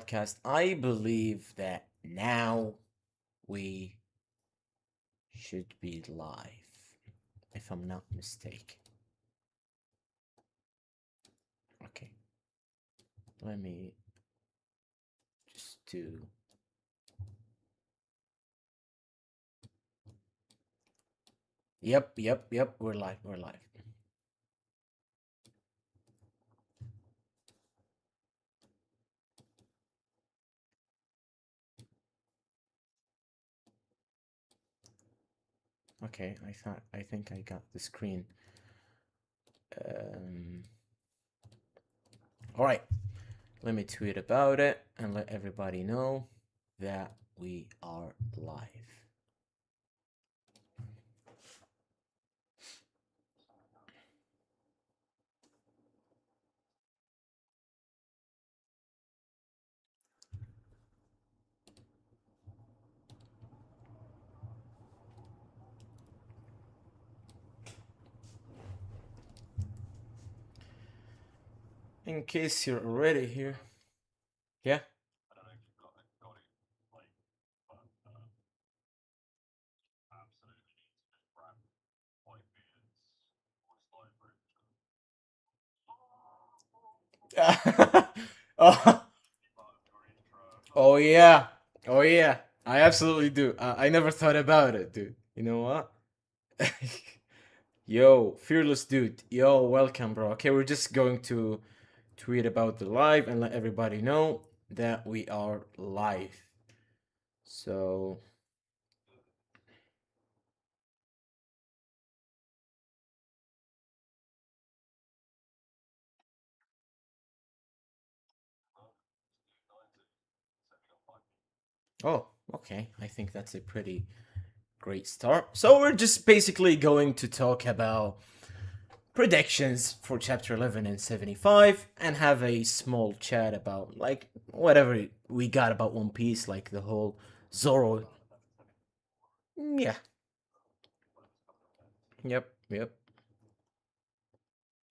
podcast. I believe that now we should be live, if I'm not mistaken. Okay, let me just do. Yep. We're live. We're live. Okay, I think I got the screen. All right, let me tweet about it and let everybody know that we are live. In case you're already here, yeah. oh, oh yeah, oh yeah. I absolutely do. I never thought about it, dude. You know what? Yo, fearless dude. Yo, welcome, bro. Okay, we're just going to tweet about the live and let everybody know that we are live. So, oh, okay. I think that's a pretty great start. So, we're just basically going to talk about predictions for chapter 11 and 75 and have a small chat about like whatever we got about One Piece, like the whole Zoro. Yeah. Yep.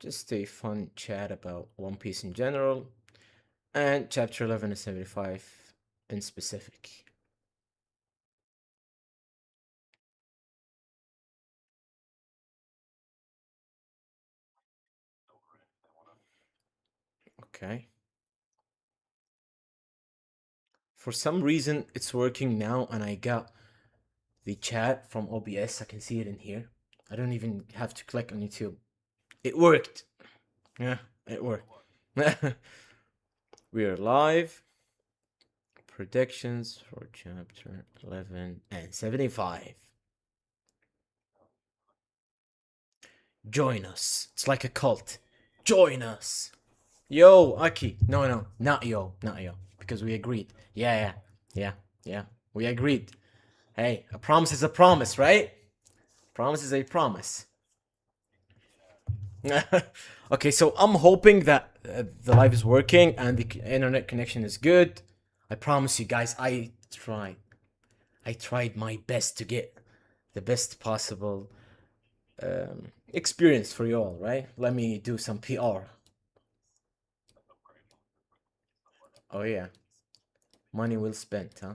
Just a fun chat about One Piece in general and chapter 11 and 75 in specific. Okay. For some reason, it's working now, and I got the chat from OBS. I can see it in here. I don't even have to click on YouTube. It worked. Yeah, it worked. We are live. Predictions for chapter 11 and 75. Join us. It's like a cult. Join us. Yo, Aki. No, not yo. Not yo. Because we agreed. Yeah. We agreed. Hey, a promise is a promise, right? Promise is a promise. Okay, so I'm hoping that the live is working and the internet connection is good. I promise you guys, I tried my best to get the best possible experience for you all, right? Let me do some PR. Oh yeah, money well spent, huh?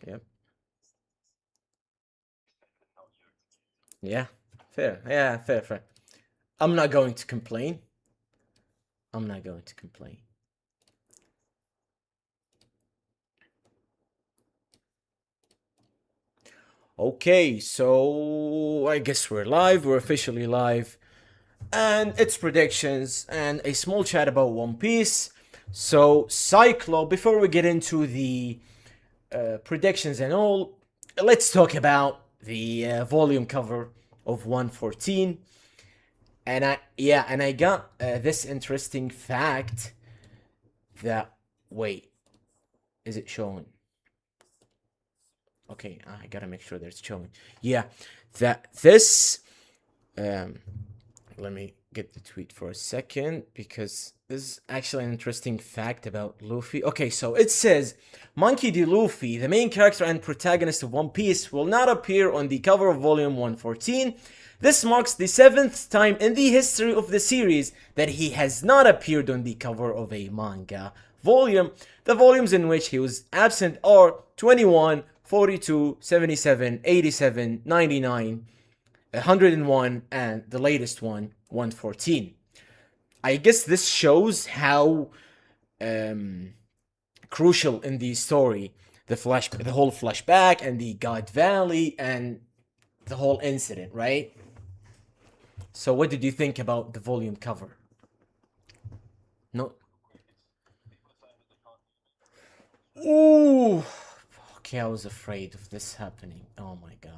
Yep. Yeah. Fair. Yeah, fair. I'm not going to complain. I'm not going to complain. Okay, so I guess we're live. We're officially live. And it's predictions and a small chat about One Piece. So, Cyclo, before we get into the predictions and all, let's talk about the volume cover of 114. And I got this interesting fact that, wait, is it showing? Okay, I gotta make sure that it's showing. Yeah, that this um, Let me get the tweet for a second because this is actually an interesting fact about Luffy. Okay, so it says Monkey D. Luffy, the main character and protagonist of One Piece, will not appear on the cover of Volume 114. This marks the 7th time in the history of the series that he has not appeared on the cover of a manga volume. The volumes in which he was absent are 21, 42, 77, 87, 99, 101, and the latest one, 114. I guess this shows how crucial in the story the whole flashback and the God Valley and the whole incident, right? So, what did you think about the volume cover? No. Ooh. Okay, I was afraid of this happening. Oh my god.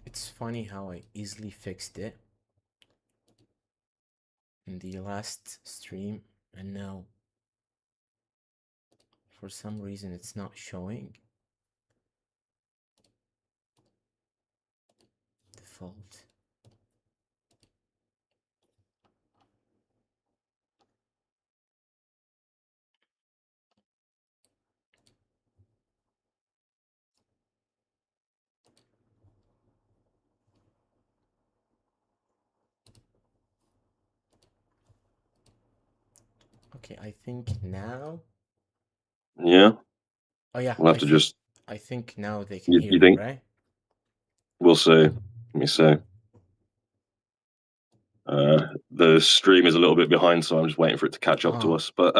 It's funny how I easily fixed it in the last stream, and now for some reason it's not showing. Default. Okay, I think now. Yeah. Oh yeah, We'll have to just. I think now they can You hear me, think? right? We'll see. Let me see. The stream is a little bit behind, so I'm just waiting for it to catch up to us. But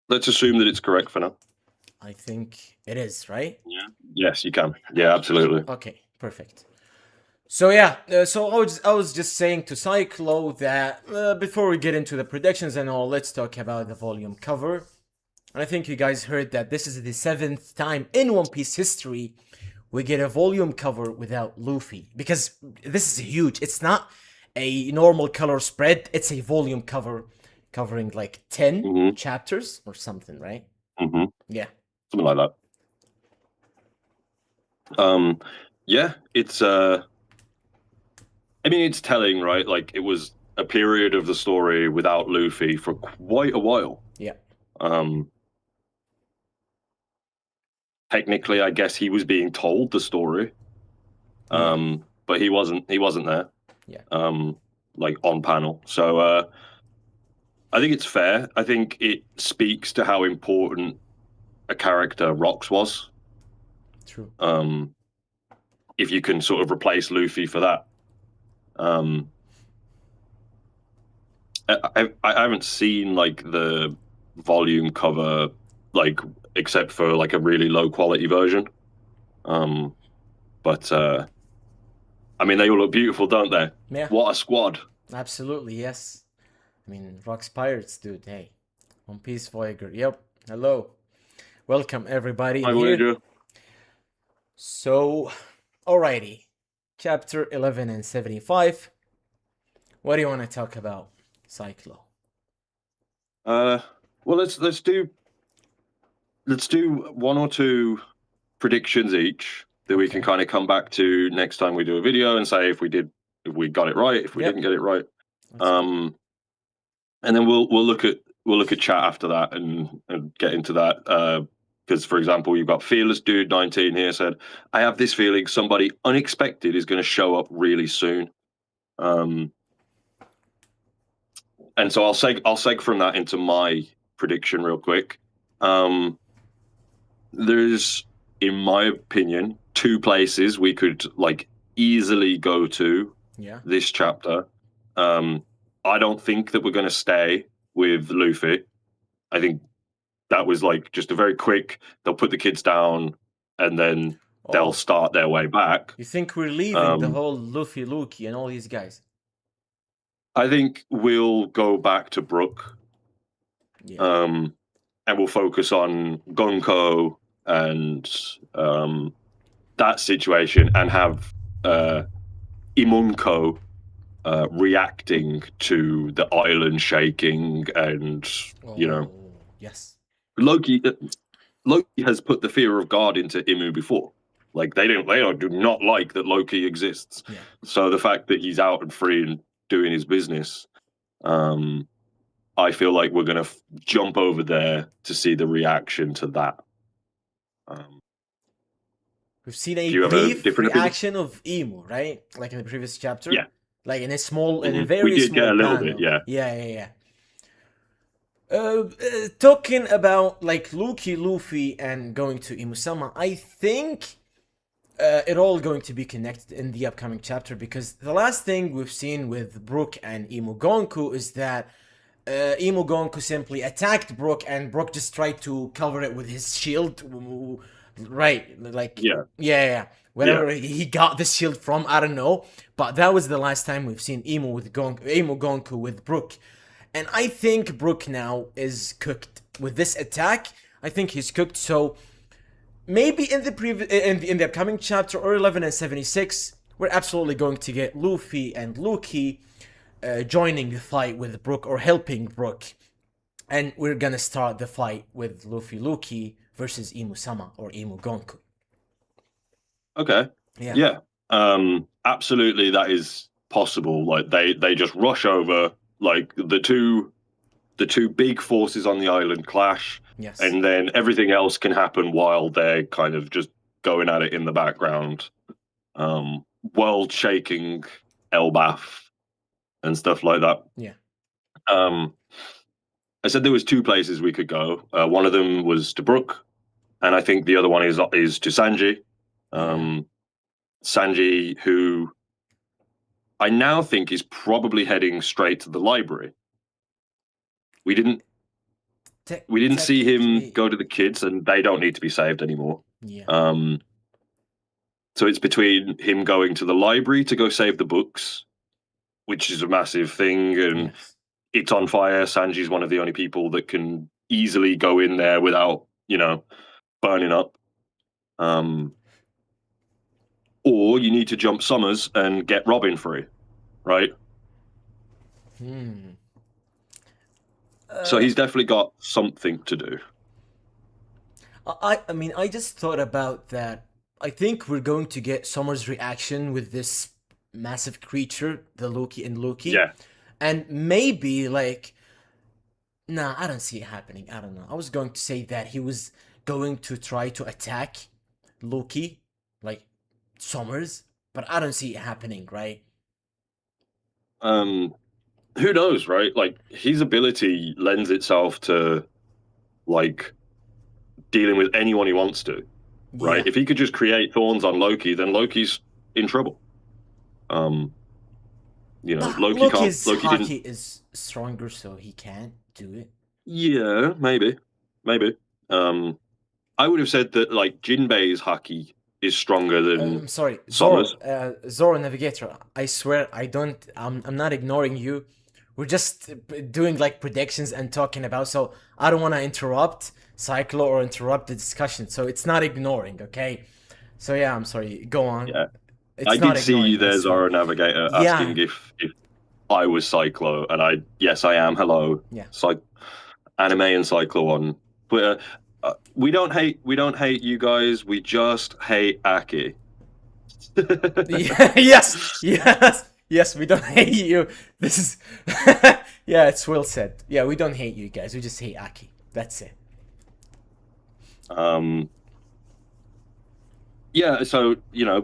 let's assume that it's correct for now. I think it is, right? Yeah. Yes, you can. Yeah, absolutely. Okay, perfect. So yeah, so I was just saying to Cyclo that before we get into the predictions and all, let's talk about the volume cover. And I think you guys heard that this is the 7th time in One Piece history we get a volume cover without Luffy. Because this is huge. It's not a normal color spread, it's a volume cover covering like 10 chapters or something, right? Yeah. Something like that. Yeah, it's I mean, it's telling, right? Like, it was a period of the story without Luffy for quite a while. Yeah. Technically, I guess he was being told the story, but he wasn't there. Yeah. Like on panel. So I think it's fair. I think it speaks to how important a character Rox was. True. If you can sort of replace Luffy for that. I haven't seen like the volume cover, like except for like a really low quality version. But I mean, they all look beautiful, don't they? Yeah. What a squad! Absolutely, yes. I mean, Rox Pirates, dude. Hey, One Piece Voyager. Yep. Hello. Welcome everybody. Hi, Voyager. So, alrighty. Chapter 11 and 75. What do you want to talk about, Cyclo? Well, let's do one or two predictions each that we can kind of come back to next time we do a video and say if we got it right, if we didn't get it right. And then we'll look at chat after that and get into that. Because, for example, you've got Fearless Dude 19 here said, I have this feeling somebody unexpected is going to show up really soon. And so I'll seg from that into my prediction real quick. There's, in my opinion, two places we could like easily go to this chapter. I don't think that we're going to stay with Luffy. I think that was like just a very quick, they'll put the kids down and then they'll Oh, start their way back. you think we're leaving the Um, whole Luffy, Lucky, and all these guys? I think we'll go back to Brook, Yeah. and we'll focus on Gonko and that situation, and have Imunko reacting to the island shaking, and Oh, yes. Loki. Loki has put the fear of God into Imu before. Like they do not like that Loki exists. Yeah. So the fact that he's out and free and doing his business, I feel like we're gonna jump over there to see the reaction to that. We've seen Do a you have a brief different opinion? reaction of Emu, right? Like in the previous chapter. Yeah. Like in a small, in a Mhm. very We did small get a little panel. bit, yeah. Yeah. Talking about like Luffy, and going to Imusama, I think it all going to be connected in the upcoming chapter, because the last thing we've seen with Brook and Gonku is that Gonku simply attacked Brook, and Brook just tried to cover it with his shield. Right, like yeah. Wherever he got this shield from, I don't know. But that was the last time we've seen Emu Gonku with Brook. And I think Brook now is cooked with this attack. I think he's cooked. So maybe in the upcoming chapter, or 11 and 76, we're absolutely going to get Luffy and Lucky joining the fight with Brook, or helping Brook. And we're gonna start the fight with Luffy Lucky versus Imusama or Gonku. Okay. Yeah. Absolutely, that is possible. Like they just rush over. Like the two big forces on the island clash. Yes. And then everything else can happen while they're kind of just going at it in the background. World shaking Elbaf and stuff like that. Yeah. I said there was two places we could go. One of them was to Brook, and I think the other one is to Sanji. Sanji, who I now think is probably heading straight to the library. We didn't see him go to the kids, and they don't need to be saved anymore. Yeah. So it's between him going to the library to go save the books, which is a massive thing, and it's on fire. Sanji's one of the only people that can easily go in there without, burning up. Or you need to jump Summers and get Robin free, right? So he's definitely got something to do. I mean, I just thought about that. I think we're going to get Summer's reaction with this massive creature, the Loki and Loki. Yeah. And maybe, like, nah, I don't see it happening. I don't know. I was going to say that he was going to try to attack Loki, like Summers, but I don't see it happening, right? Who knows, right? Like, his ability lends itself to, like, dealing with anyone he wants to, right? Yeah. If he could just create thorns on Loki, then Loki's in trouble. Loki's hockey is stronger, so he can't do it. Yeah, maybe. I would have said that, like, Jinbei's hockey is stronger than sorry, Summers. Zoro Navigator. I swear, I'm not ignoring you. We're just doing like predictions and talking about. So I don't want to interrupt Cyclo or interrupt the discussion. So it's not ignoring, okay? So yeah, I'm sorry. Go on. Yeah. It's I did see there's Zoro Navigator asking if I was Cyclo, and I am. Hello. Yeah. Anime and Cyclo on Twitter. We don't hate you guys. We just hate Aki. Yes. We don't hate you. This is yeah. It's well said. Yeah, we don't hate you guys. We just hate Aki. That's it. Yeah. So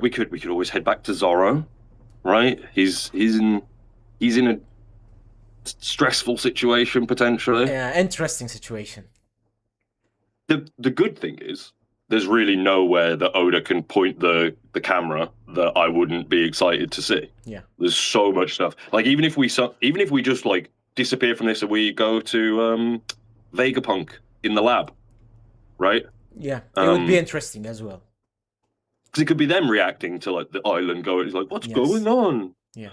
we could always head back to Zoro, right? He's in a stressful situation potentially. Yeah, interesting situation. The good thing is there's really nowhere that Oda can point the camera that I wouldn't be excited to see. Yeah. There's so much stuff. Like even if we just like disappear from this and we go to Vegapunk in the lab, right? Yeah, it would be interesting as well. because it could be them reacting to like the island going. It's like, what's Yes. going on? Yeah.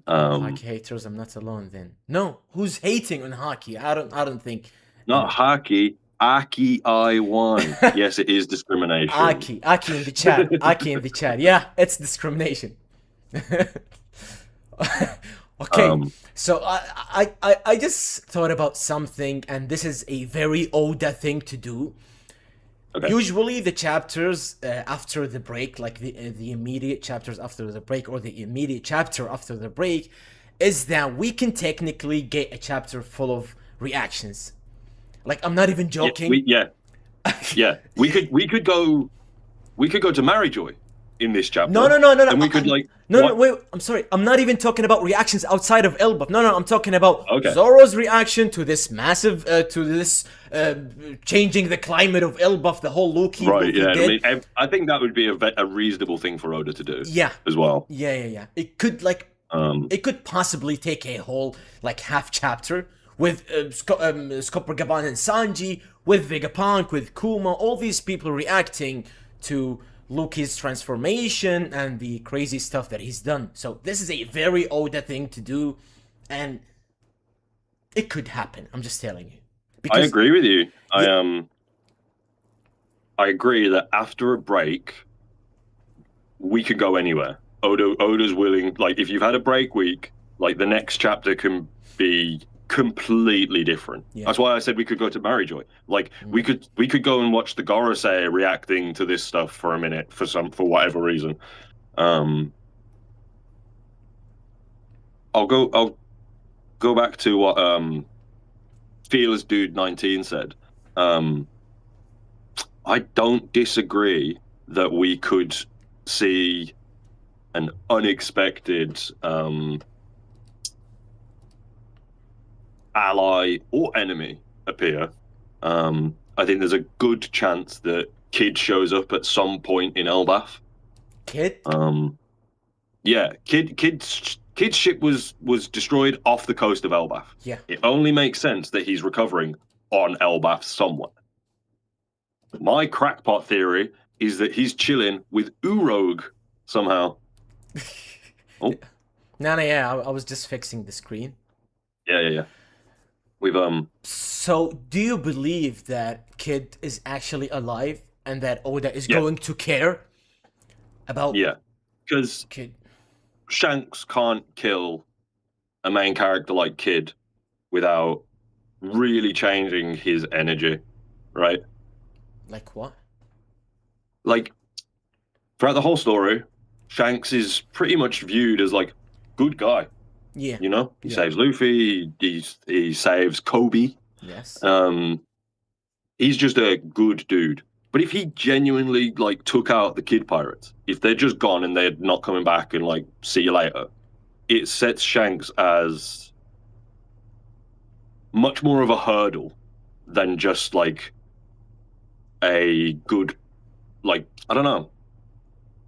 Um, Hockey haters, I'm not alone then. No, who's hating on hockey? I don't think. not hockey. Aki I won. Yes, it is discrimination. Aki in the chat. Aki in the chat. Yeah, it's discrimination. Okay, so I just thought about something, and this is a very Oda thing to do. Okay. Usually the chapters after the break, like the immediate chapters after the break, or the immediate chapter after the break, is that we can technically get a chapter full of reactions. Like, I'm not even joking. Yeah. We could go to Maryjoy in this chapter. No. And we could No, wait. I'm sorry. I'm not even talking about reactions outside of Elbaf. No. I'm talking about Okay. Zoro's reaction to this massive, changing the climate of Elbaf. The whole Loki. Right. Yeah. Did. I mean, I think that would be a reasonable thing for Oda to do. Yeah. As well. Yeah. It could it could possibly take a whole half chapter with Skopper-Gaban and Sanji, with Vegapunk, with Kuma, all these people reacting to Loki's transformation and the crazy stuff that he's done. So this is a very Oda thing to do, and it could happen. I'm just telling you. I agree with you. Yeah. I agree that after a break, we could go anywhere. Oda's willing. Like, if you've had a break week, like, the next chapter can be completely different. Yeah. That's why I said we could go to Maryjoy. Like, we could go and watch the Gorosei reacting to this stuff for a minute for whatever reason. I'll go back to what Fearless Dude 19 said. I don't disagree that we could see an unexpected ally or enemy appear. I think there's a good chance that Kid shows up at some point in Elbaf. Kid? Yeah, Kid's ship was destroyed off the coast of Elbaf. Yeah. It only makes sense that he's recovering on Elbaf somewhere. My crackpot theory is that he's chilling with Urog somehow. Oh. No, yeah, I was just fixing the screen. Yeah. We've So, do you believe that Kid is actually alive and that Oda is going to care about? Yeah, because Kid. Shanks can't kill a main character like Kid without really changing his energy, right? Like what? Like, throughout the whole story, Shanks is pretty much viewed as like good guy. Yeah. You know, he saves Luffy. He saves Kobe. Yes. He's just a good dude. But if he genuinely took out the Kid Pirates, if they're just gone and they're not coming back and see you later, it sets Shanks as much more of a hurdle than just a good, I don't know.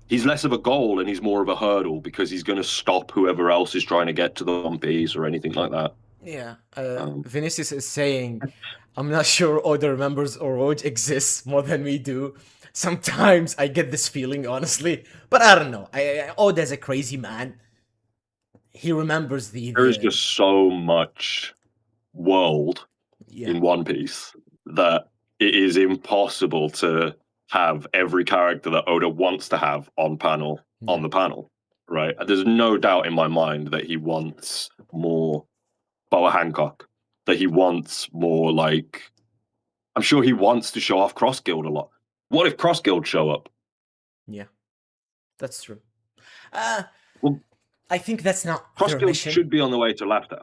He's less of a goal and he's more of a hurdle because he's going to stop whoever else is trying to get to the One Piece or anything like that. Yeah. Vinicius is saying, I'm not sure Oda remembers Orochi exists more than we do. Sometimes I get this feeling, honestly. But I don't know. Oda's a crazy man. He remembers There is just so much world in One Piece that it is impossible to have every character that Oda wants to have on the panel, right? There's no doubt in my mind that he wants more Boa Hancock, that he wants more I'm sure he wants to show off Cross Guild a lot. What if Cross Guild show up? Yeah, that's true. Well, I think that's not Cross Guild should be on the way to Laughter,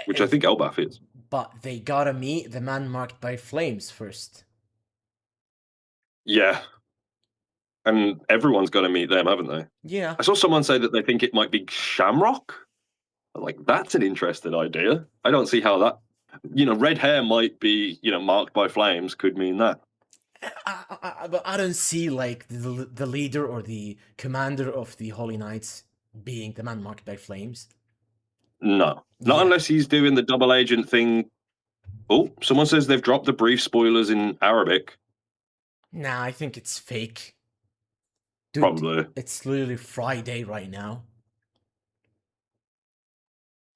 which I think Elbaf is. But they gotta meet the man marked by flames first. Yeah. And everyone's got to meet them, haven't they? Yeah. I saw someone say that they think it might be Shamrock. That's an interesting idea. I don't see how that, red hair might be, marked by flames could mean that. But I don't see the leader or the commander of the Holy Knights being the man marked by flames. No, not unless he's doing the double agent thing Oh, someone says they've dropped the brief spoilers in Arabic. Nah, I think it's fake. Dude, Probably. it's literally Friday right now.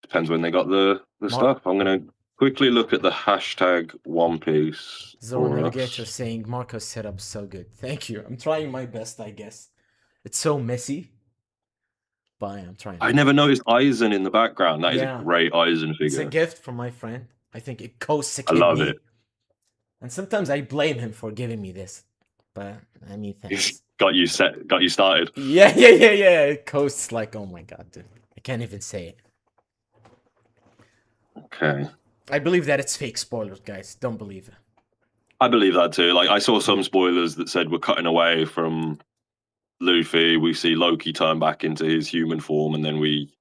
Depends when they got the stuff. I'm gonna quickly look at the hashtag One Piece Zoro for Navigator us. saying Marco's setup so good. Thank you. I'm trying my best, I guess. It's so messy, but I'm trying. I never noticed Aizen in the background. That is Yeah. a great Aizen It's a figure. gift from my friend. I think it costs a I love kidney. it. And sometimes I blame him for giving me this. But I mean, thanks. He's got you started. Yeah. It costs like, oh my god, dude. I can't even say it. Okay. I believe that it's fake spoilers, guys. Don't believe it. I believe that too. Like I saw some spoilers that said we're cutting away from Luffy. We see Loki turn back into his human form, and then we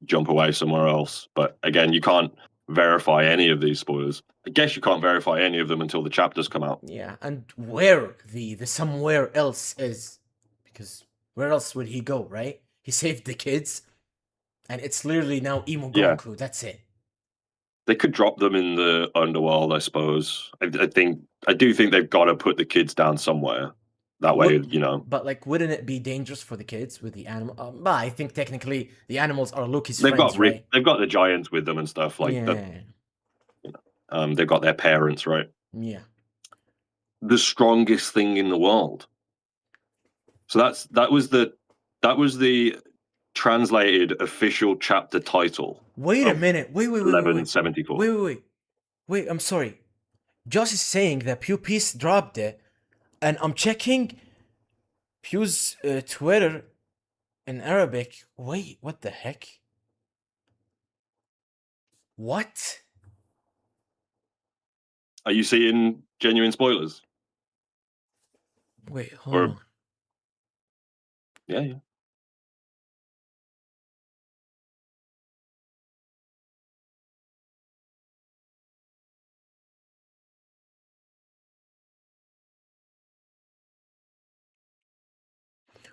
jump away somewhere else. But again, you can't verify any of these spoilers. I guess you can't verify any of them until the chapters come out. Yeah, and where the somewhere else is, because where else would he go, right? He saved the kids, and it's literally now Emo Goku. Yeah. That's it. They could drop them in the underworld, I suppose. I do think they've got to put the kids down somewhere. That way, Would- you know. But like, wouldn't it be dangerous for the kids with the animal? But I think technically the animals are Loki's They've friends, got right? they've got the giants with them and stuff like that. Yeah, They've got their parents, right? yeah. The strongest thing in the world. So that was the translated official chapter title. Wait a minute. Wait. 1174. Wait, I'm sorry. Josh is saying that Pew Peace dropped it, and I'm checking Pew's Twitter in Arabic. Wait, what the heck? What? Are you seeing genuine spoilers? Wait, hold Or- on. Yeah.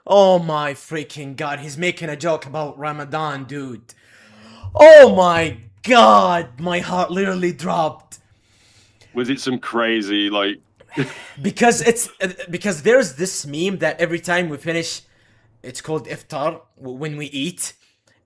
Oh my freaking god, he's making a joke about Ramadan, dude. Oh my god, my heart literally dropped. Was it some crazy like? Because it's because there's this meme that every time we finish, it's called iftar when we eat.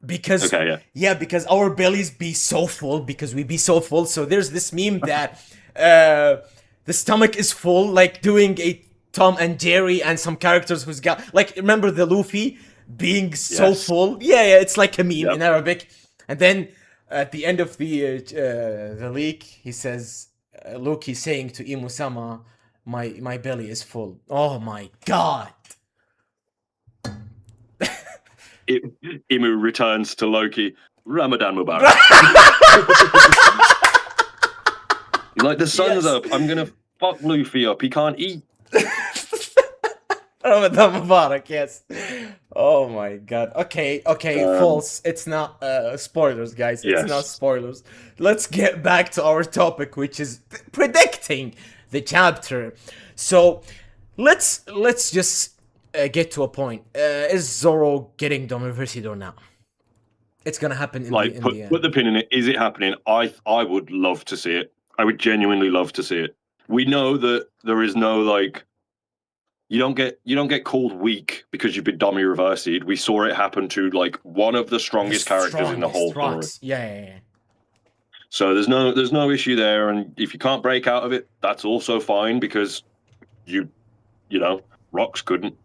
Because Okay, yeah. because our bellies be so full, because we be so full. So there's this meme that the stomach is full, like doing a Tom and Jerry and some characters who's got like, remember the Luffy being so Yes. full? Yeah, it's like a meme Yep. in Arabic. And then at the end of the leak, he says, Loki saying to Imusama, my belly is full. Oh my god. Imu returns to Loki. Ramadan Mubarak. He's like, the sun's Yes. up. I'm gonna fuck Luffy up. He can't eat. Ramadan Mubarak, yes. Oh my god. Okay, false. It's not spoilers, guys. It's Yes. not spoilers. Let's get back to our topic, which is predicting the chapter. So, let's just get to a point. Is Zoro getting Domiversity now? It's gonna happen in Like, the put end. the pin in it. Is it happening? I would love to see it. I would genuinely love to see it. We know that there is no like. You don't get called weak because you've been dummy reversied. We saw it happen to like one of the strongest characters in the whole story. Rocks. Yeah. So there's no issue there, and if you can't break out of it, that's also fine because you know Rocks couldn't.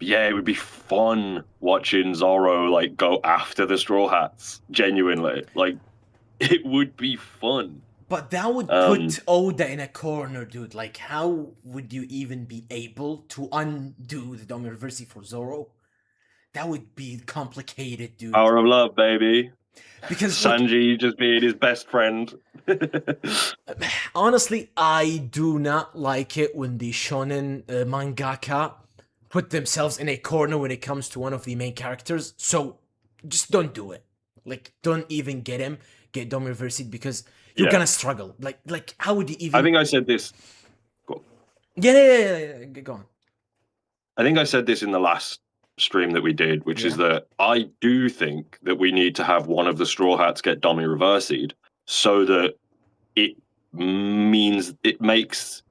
Yeah, it would be fun watching Zoro like go after the Straw Hats. Genuinely, like it would be fun. But that would put Oda in a corner, dude. Like, how would you even be able to undo the Domiversity for Zoro? That would be complicated, dude. Power of love, baby. Because like, Sanji just being his best friend. honestly, I do not like it when the shonen mangaka put themselves in a corner when it comes to one of the main characters. So just don't do it. Like, don't even get Domiversity because you're gonna struggle. Like, how would you even? I think I said this. Yeah. Go on. I think I said this in the last stream that we did, which is Yeah. that I do think that we need to have one of the Straw Hats get dummy reversied so that it makes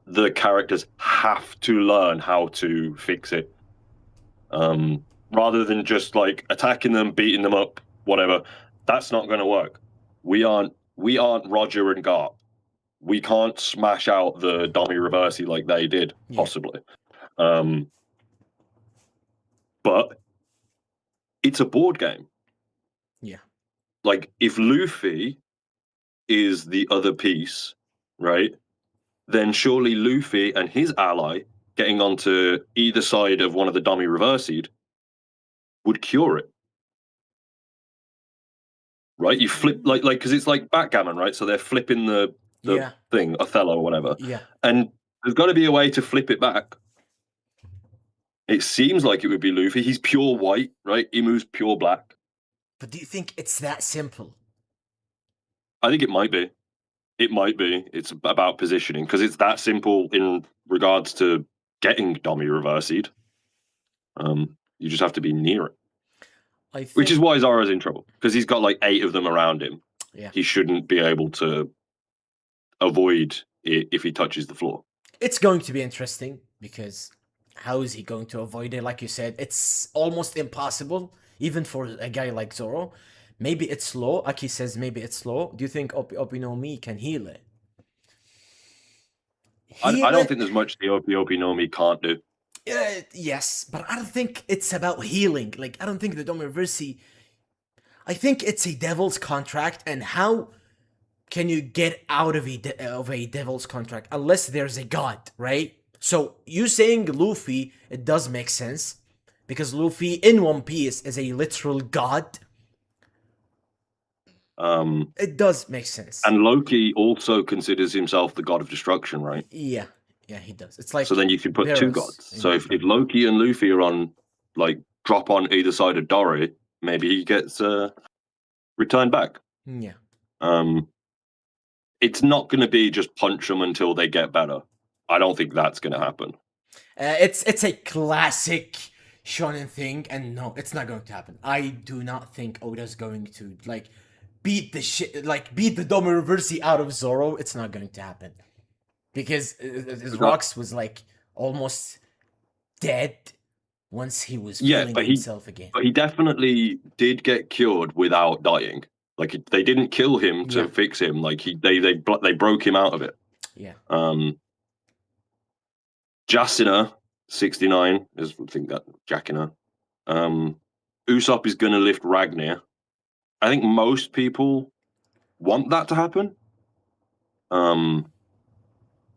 the characters have to learn how to fix it. Rather than just like attacking them, beating them up, whatever. That's not going to work. We aren't Roger and Garp. We can't smash out the dummy reversey like they did, possibly. But it's a board game. Yeah. Like, if Luffy is the other piece, right, then surely Luffy and his ally getting onto either side of one of the dummy reversied would cure it. Right? You flip, like because it's like backgammon, right? So they're flipping the thing, Othello or whatever. Yeah. And there's got to be a way to flip it back. It seems like it would be Luffy. He's pure white, right? Imu's pure black. But do you think it's that simple? I think it might be. It might be. It's about positioning because it's that simple in regards to getting dummy reversied. You just have to be near it. Which is why Zoro's in trouble because he's got like 8 of them around him. Yeah. He shouldn't be able to avoid it if he touches the floor. It's going to be interesting because how is he going to avoid it? Like you said, it's almost impossible, even for a guy like Zoro. Maybe it's slow. Aki says maybe it's slow. Do you think Opi no Mi can heal it? I don't think there's much the Opi no Mi can't do. Yes, but I don't think it's about healing. Like, I don't think the Domiversi... I think it's a devil's contract, and how can you get out of a devil's contract unless there's a god, right? So, you saying Luffy, it does make sense, because Luffy in One Piece is a literal god. It does make sense. And Loki also considers himself the god of destruction, right? Yeah, he does. It's like... So then you can put 2 gods. So if Loki and Luffy are on, like, drop on either side of Dory, maybe he gets returned back. Yeah. It's not going to be just punch them until they get better. I don't think that's going to happen. It's a classic shonen thing, and no, it's not going to happen. I do not think Oda's going to like beat the Domiversi out of Zoro. It's not going to happen because Rox was like almost dead once he was feeling himself again. But he definitely did get cured without dying. Like they didn't kill him to fix him. Like they broke him out of it. Yeah. Jasina 69 is I think that Jakina. Usopp is going to lift Ragnar. I think most people want that to happen.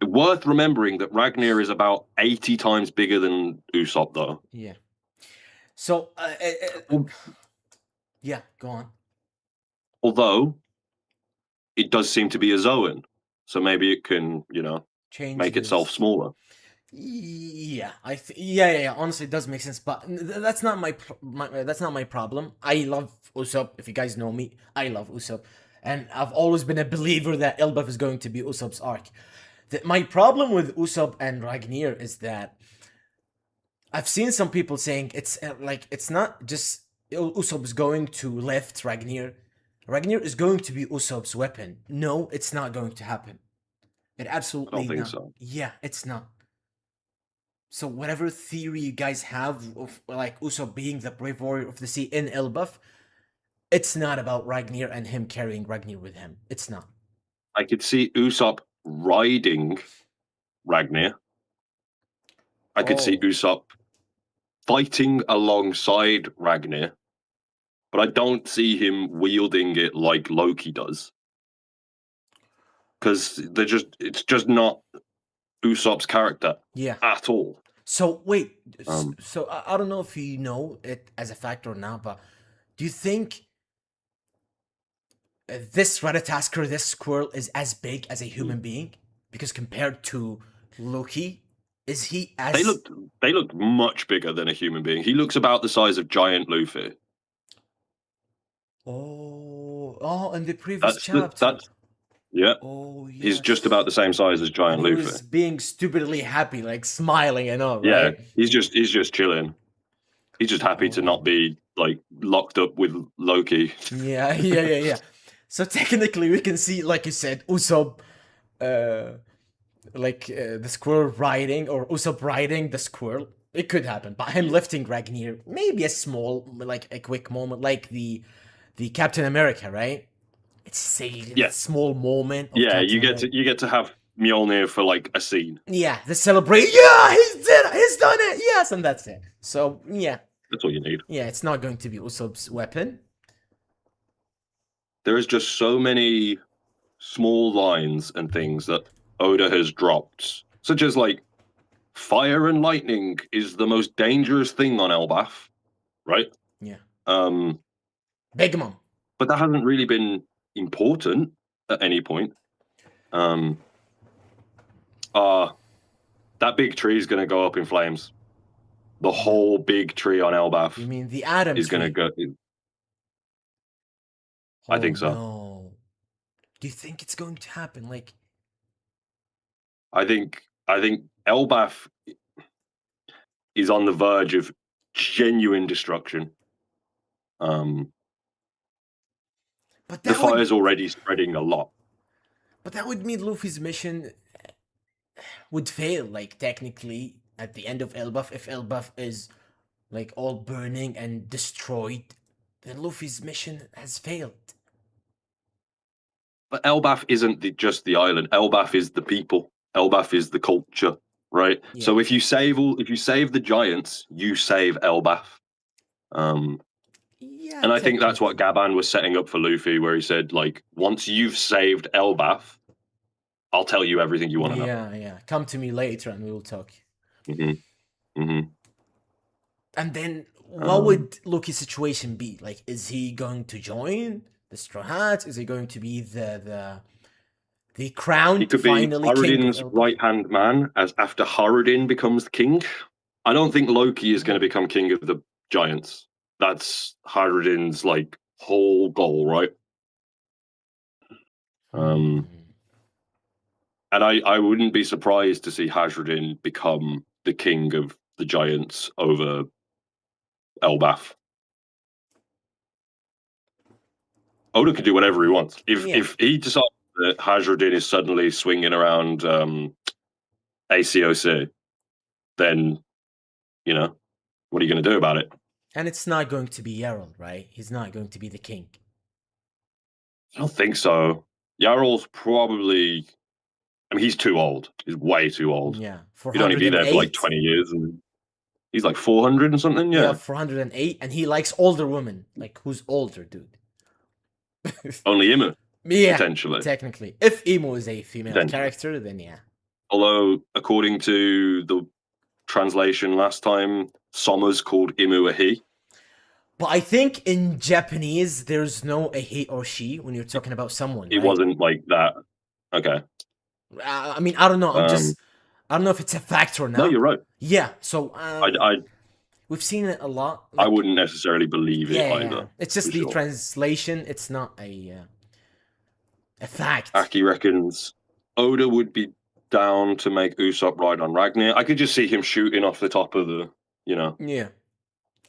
Worth remembering that Ragnar is about 80 times bigger than Usopp, though. Yeah. So, yeah, go on. Although, it does seem to be a Zoan, so maybe it can, make itself smaller. Yeah, yeah. Honestly, it does make sense, but that's not that's not my problem. I love Usopp. If you guys know me, I love Usopp, and I've always been a believer that Elbaf is going to be Usopp's arc. My problem with Usopp and Ragnar is that I've seen some people saying it's not just Usopp's going to lift Ragnar. Ragnar is going to be Usopp's weapon. No, it's not going to happen. It absolutely I don't think so. Yeah, it's not. So whatever theory you guys have of like Usopp being the brave warrior of the sea in Elbaf, it's not about Ragnar and him carrying Ragnar with him. It's not. I could see Usopp riding Ragnar. I could see Usopp fighting alongside Ragnar, but I don't see him wielding it like Loki does. Because it's just not Usopp's character at all. So wait, so I don't know if you know it as a fact or not, but do you think this Ratatoskr, this squirrel, is as big as a human being? Because compared to Loki, is he as... They look much bigger than a human being. He looks about the size of giant Luffy. Oh, in the previous chapter. Yeah. Oh, yes. He's just about the same size as giant Luffy. He was being stupidly happy, like smiling and all, right? Yeah, he's just chilling. He's just happy to not be like locked up with Loki. Yeah. So technically, we can see, like you said, Usopp, the squirrel riding, or Usopp riding the squirrel. It could happen, but him lifting Ragnir, maybe a small, like a quick moment, like the Captain America, right? It's a small moment. Of Yeah, Captain you America. get to have Mjolnir for like a scene. Yeah, the celebrate. Yeah, he's done it. Yes, and that's it. So yeah, That's all you need. yeah, it's not going to be Usopp's weapon. There is just so many small lines and things that Oda has dropped, such as like fire and lightning is the most dangerous thing on Elbaf, right? Yeah. Big Mom. But that hasn't really been important at any point. That big tree is going to go up in flames. The whole big tree on Elbaf. You mean the Adam is going to go? I think so. No. Do you think it's going to happen? Like, I think Elbaf is on the verge of genuine destruction. but the fire's already spreading a lot. But that would mean Luffy's mission would fail, like, technically, at the end of Elbaf. If Elbaf is, like, all burning and destroyed, then Luffy's mission has failed. But Elbaf isn't just the island. Elbaf is the people. Elbaf is the culture, right? Yeah. So if you save the giants, you save Elbaf. Yeah, and I think that's what Gaban was setting up for Luffy, where he said, like, once you've saved Elbaf, I'll tell you everything you want to know. Yeah. Come to me later and we will talk. And then what would Loki's situation be? Like, is he going to join the Straw Hats? Is he going to be the crown? He could be Harudin's right-hand man, as after Harudin becomes king. I don't think Loki is going to become king of the giants. That's Harudin's like whole goal, right? And I wouldn't be surprised to see Harudin become the king of the giants over Elbaf. Oda could do whatever he wants. If he decides that Harudin is suddenly swinging around ACOC, then, you know, what are you going to do about it? And it's not going to be Jarl, right? He's not going to be the king. I don't think so. Jarl's probably... I mean, he's too old. He's way too old. Yeah. He'd only be there for like 20 years. And he's like 400 and something, yeah. 408. And he likes older women. Like, who's older, dude? Only Imu. Yeah, potentially. Technically. If Imu is a female character, then yeah. Although, according to the translation last time, Sommer's called Imu a he. But I think in Japanese, there's no a he or she when you're talking about someone. It wasn't like that. Okay. I mean, I don't know. I don't know if it's a fact or not. No, you're right. Yeah. So we've seen it a lot. Like, I wouldn't necessarily believe it either. Yeah. It's just the translation. It's not a fact. Aki reckons Oda would be down to make Usopp ride on Ragnir. I could just see him shooting off the top of the, you know. Yeah.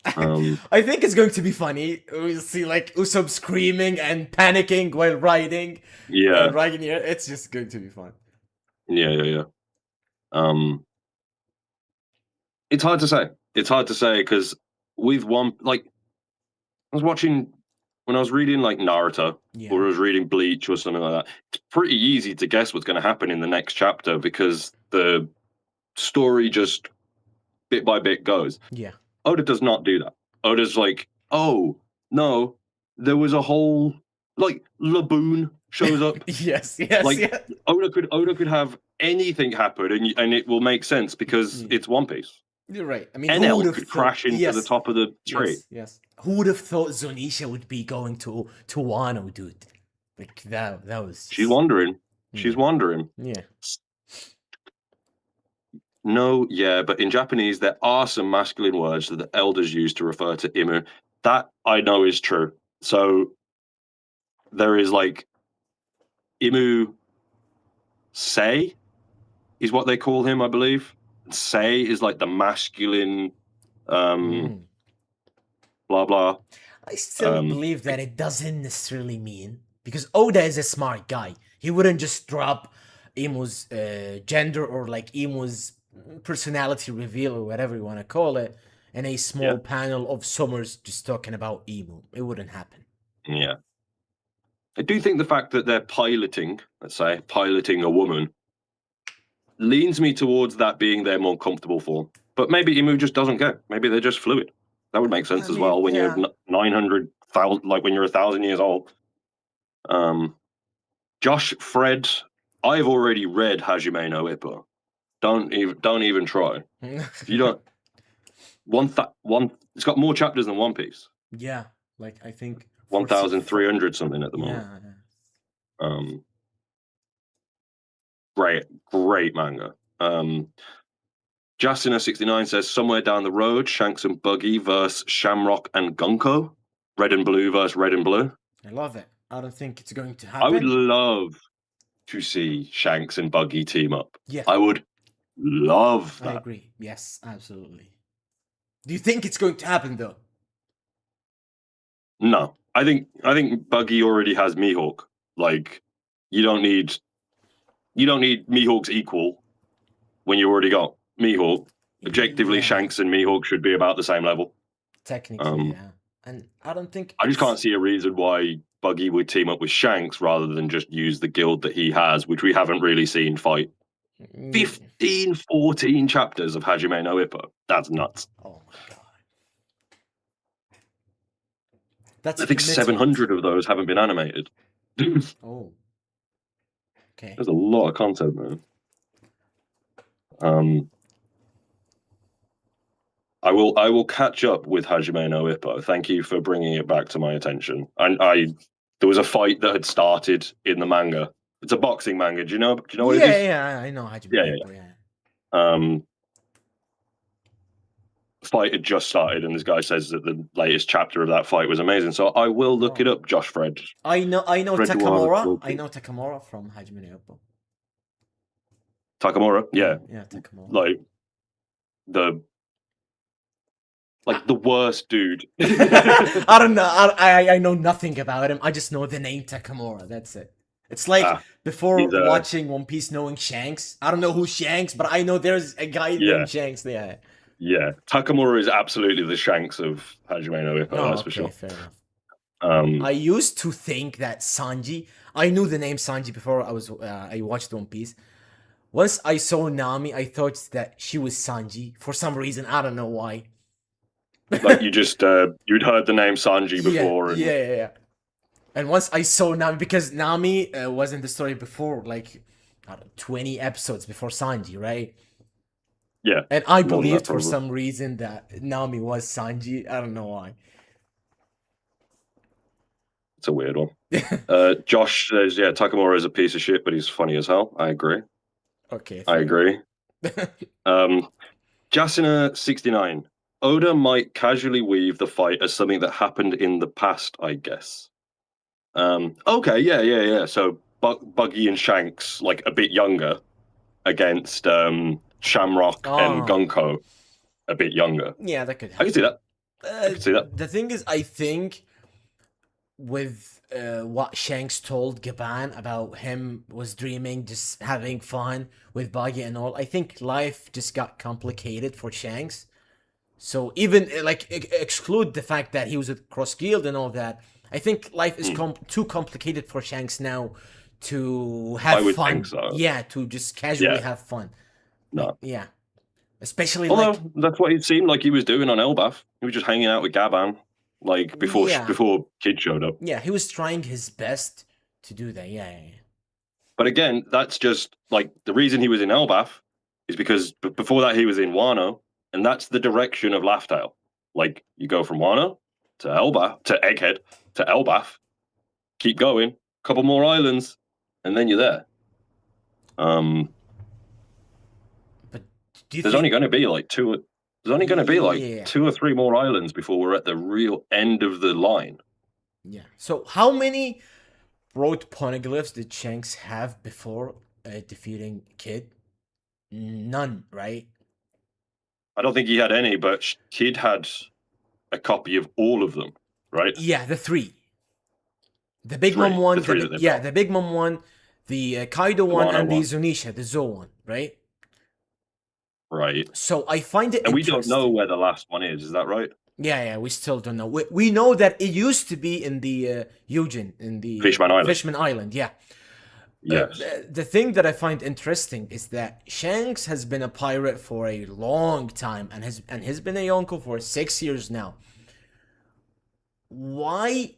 I think it's going to be funny. We'll see like Usopp screaming and panicking while riding. Yeah. Ragnir. It's just going to be fun. Yeah. It's hard to say. It's hard to say because with one, like, I was watching when I was reading like Naruto or I was reading Bleach or something like that. It's pretty easy to guess what's going to happen in the next chapter because the story just bit by bit goes. Yeah. Oda does not do that. Oda's like, oh no, there was a whole like Laboon shows up. yes. Like Oda could have anything happen and it will make sense because it's One Piece. You're right. I mean, Enel could crash into the top of the tree. Yes. Who would have thought Zonisha would be going to Wano, dude? Like that was. She's wondering. She's wondering. Yeah. No, yeah, but in Japanese there are some masculine words that the elders use to refer to Imu. That I know is true. So there is like Imu Sei is what they call him, I believe. Sei is like the masculine blah blah. I still believe that it doesn't necessarily mean, because Oda is a smart guy. He wouldn't just drop Imu's gender or like Imu's personality reveal or whatever you want to call it in a small panel of Summers just talking about Imu. It wouldn't happen. Yeah. I do think the fact that they're piloting, let's say, piloting a woman, leans me towards that being their more comfortable form. But maybe Imu just doesn't go. Maybe they're just fluid. That would make sense as well when you're 900,000, like when you're 1,000 years old. Josh Fred, I've already read Hajime no Ippo. Don't even try. If you don't, it's got more chapters than One Piece. Yeah, like I think 1,300 something at the moment. Yeah. Great manga. Jasina69 says somewhere down the road, Shanks and Buggy versus Shamrock and Gunko. Red and blue versus red and blue. I love it. I don't think it's going to happen. I would love to see Shanks and Buggy team up. Yeah. I would love that. I agree. Yes, absolutely. Do you think it's going to happen though? No. I think Buggy already has Mihawk. Like, you don't need Mihawk's equal when you already got Mihawk. Objectively, Shanks and Mihawk should be about the same level. Technically, yeah. And I don't think I just can't see a reason why Buggy would team up with Shanks rather than just use the guild that he has, which we haven't really seen fight. 15, 14 chapters of Hajime no Ippo. That's nuts. Oh my god. That's I think 700 of those haven't been animated. Oh. Okay. There's a lot of content there. I will catch up with Hajime no Ippo. Thank you for bringing it back to my attention. And there was a fight that had started in the manga. It's a boxing manga. Do you know what it is? Yeah, I know Hajime no Ippo. Yeah. Fight had just started, and this guy says that the latest chapter of that fight was amazing. So I will look it up, Josh Fred. I know Takamura. I know Takamura from Hajime no Ippo. Takamura, yeah, Takamura. Like the worst dude. I don't know. I know nothing about him. I just know the name Takamura. That's it. It's like before watching One Piece, knowing Shanks. I don't know who Shanks, but I know there's a guy named Shanks there. Yeah, Takamura is absolutely the Shanks of Hajime no Ippo. That's for sure. Fair enough. I used to think that Sanji. I knew the name Sanji before I watched One Piece. Once I saw Nami, I thought that she was Sanji for some reason. I don't know why. Like you just you'd heard the name Sanji before. Yeah. And once I saw Nami, because Nami was in the story before, like 20 episodes before Sanji, right? Yeah. And I believed for some reason that Nami was Sanji. I don't know why. It's a weird one. Josh says, yeah, Takamura is a piece of shit, but he's funny as hell. I agree. Okay. I agree. Jasina69. Oda might casually weave the fight as something that happened in the past, I guess. Okay, yeah. So Buggy and Shanks, like a bit younger, against Shamrock and Gunko, a bit younger. Yeah, that could happen. I can see that. I can see that. The thing is, I think with what Shanks told Gaban about him was dreaming, just having fun with Buggy and all, I think life just got complicated for Shanks. So even like exclude the fact that he was at Cross Guild and all that, I think life is too complicated for Shanks now to have fun. Think so. Yeah, to just casually have fun. No. Yeah. Especially that's what it seemed like he was doing on Elbaf. He was just hanging out with Gaban, like before Kid showed up. Yeah, he was trying his best to do that. Yeah. But again, that's just like the reason he was in Elbaf is because before that he was in Wano. And that's the direction of Laugh Tale. Like, you go from Wano to Elbaf, to Egghead, to Elbaf, keep going, couple more islands, and then you're there. But there's only going to be like two or three more islands before we're at the real end of the line. Yeah. So how many road poneglyphs did Shanks have before defeating Kid? None, right? I don't think he had any, but Kid had a copy of all of them, right? Yeah, the three. The Big Three. Mom one, The three that they've yeah, got. the Big Mom one, the Kaido one, Wano and the one. Zunisha, the Zo one, right? Right. So I find it And we interesting. don't know where the last one is that right? Yeah, we still don't know. We know that it used to be in the Eugene, in the Fishman Island. Yeah. Yes. The thing that I find interesting is that Shanks has been a pirate for a long time and has been a Yonko for 6 years now. Why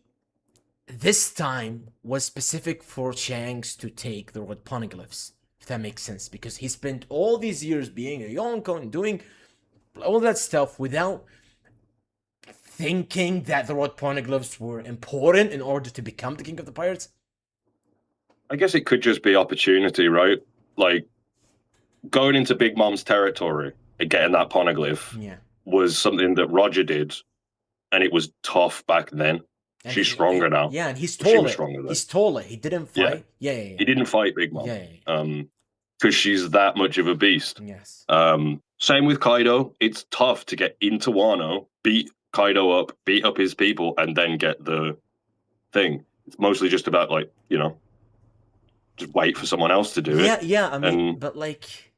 this time was specific for Shanks to take the Road Poneglyphs, if that makes sense, because he spent all these years being a Yonko and doing all that stuff without thinking that the Road Poneglyphs were important in order to become the King of the Pirates. I guess it could just be opportunity, right? Like going into Big Mom's territory and getting that poneglyph was something that Roger did, and it was tough back then. And she's stronger now. Yeah, and he's taller. He's taller. He didn't fight. Yeah. He didn't fight Big Mom. Yeah. Because she's that much of a beast. Yes. Same with Kaido. It's tough to get into Wano, beat Kaido up, beat up his people, and then get the thing. It's mostly just about just wait for someone else to do it. Yeah. I mean, but like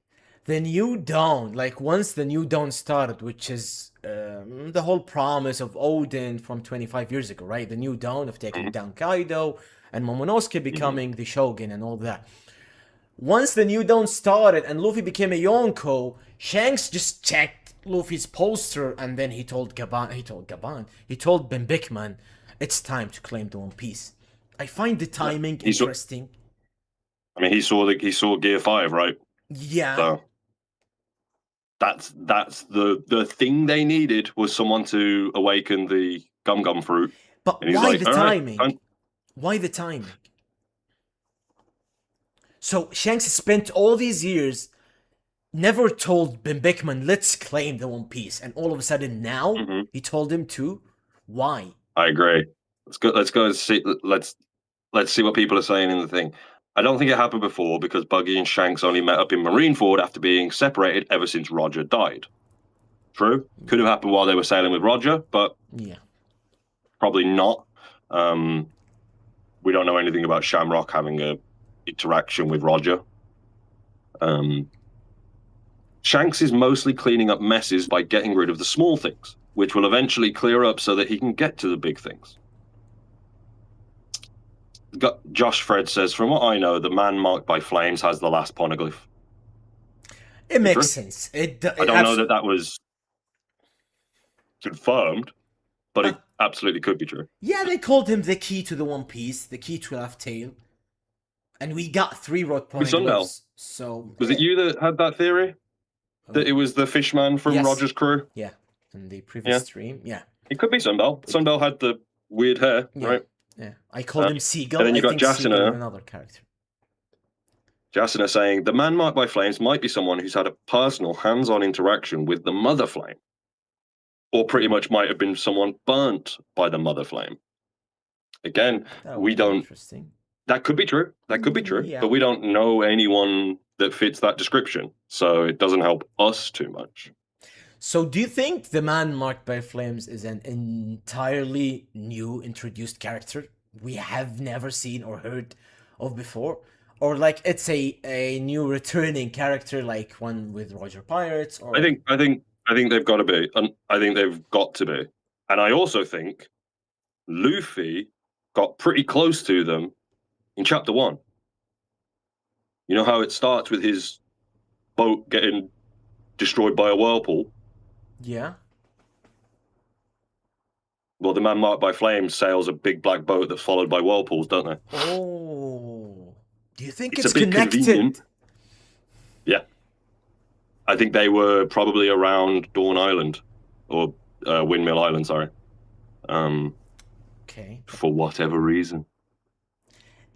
the New Dawn, like once the New Dawn started, which is the whole promise of Odin from 25 years ago, right? The New Dawn of taking down Kaido and Momonosuke becoming the Shogun and all that. Once the New Dawn started and Luffy became a Yonko, Shanks just checked Luffy's poster and then he told Bimbikman, it's time to claim the One Piece. I find the timing interesting. He saw Gear 5, right? Yeah. So that's the thing they needed was someone to awaken the Gum fruit. But why the timing? Right, why the timing? So Shanks spent all these years never told Bimbikman, let's claim the One Piece, and all of a sudden now he told him to. Why? I agree. Let's go and see. Let's see what people are saying in the thing. I don't think it happened before because Buggy and Shanks only met up in Marineford after being separated ever since Roger died. True. Could have happened while they were sailing with Roger, but probably not. We don't know anything about Shamrock having a interaction with Roger. Shanks is mostly cleaning up messes by getting rid of the small things, which will eventually clear up so that he can get to the big things. Josh Fred says, from what I know, the man marked by flames has the last poneglyph. It makes sense. I don't know that was confirmed, but it absolutely could be true. Yeah, they called him the key to the One Piece, the key to Laugh Tale. And we got 3 road poneglyphs. So was it you that had that theory? That it was the fishman from Roger's crew? Yeah, in the previous stream. Yeah. It could be Sunbel. Sunbel had the weird hair, right? Yeah. I called him Seagull. And then you got Jasina, another character. Jasina saying, the man marked by flames might be someone who's had a personal hands-on interaction with the Mother Flame. Or pretty much might have been someone burnt by the Mother Flame. Again, we don't... Interesting. That could be true. That could be true. Yeah. But we don't know anyone that fits that description. So it doesn't help us too much. So do you think the man marked by flames is an entirely new introduced character we have never seen or heard of before? Or like it's a new returning character like one with Roger Pirates? Or... I think they've got to be. I think they've got to be. And I also think Luffy got pretty close to them in chapter 1. You know how it starts with his boat getting destroyed by a whirlpool? Yeah. Well, the man marked by flames sails a big black boat that's followed by whirlpools, don't they? Oh. Do you think it's a bit connected? Convenient. Yeah. I think they were probably around Dawn Island. Or Windmill Island, sorry. Okay. For whatever reason.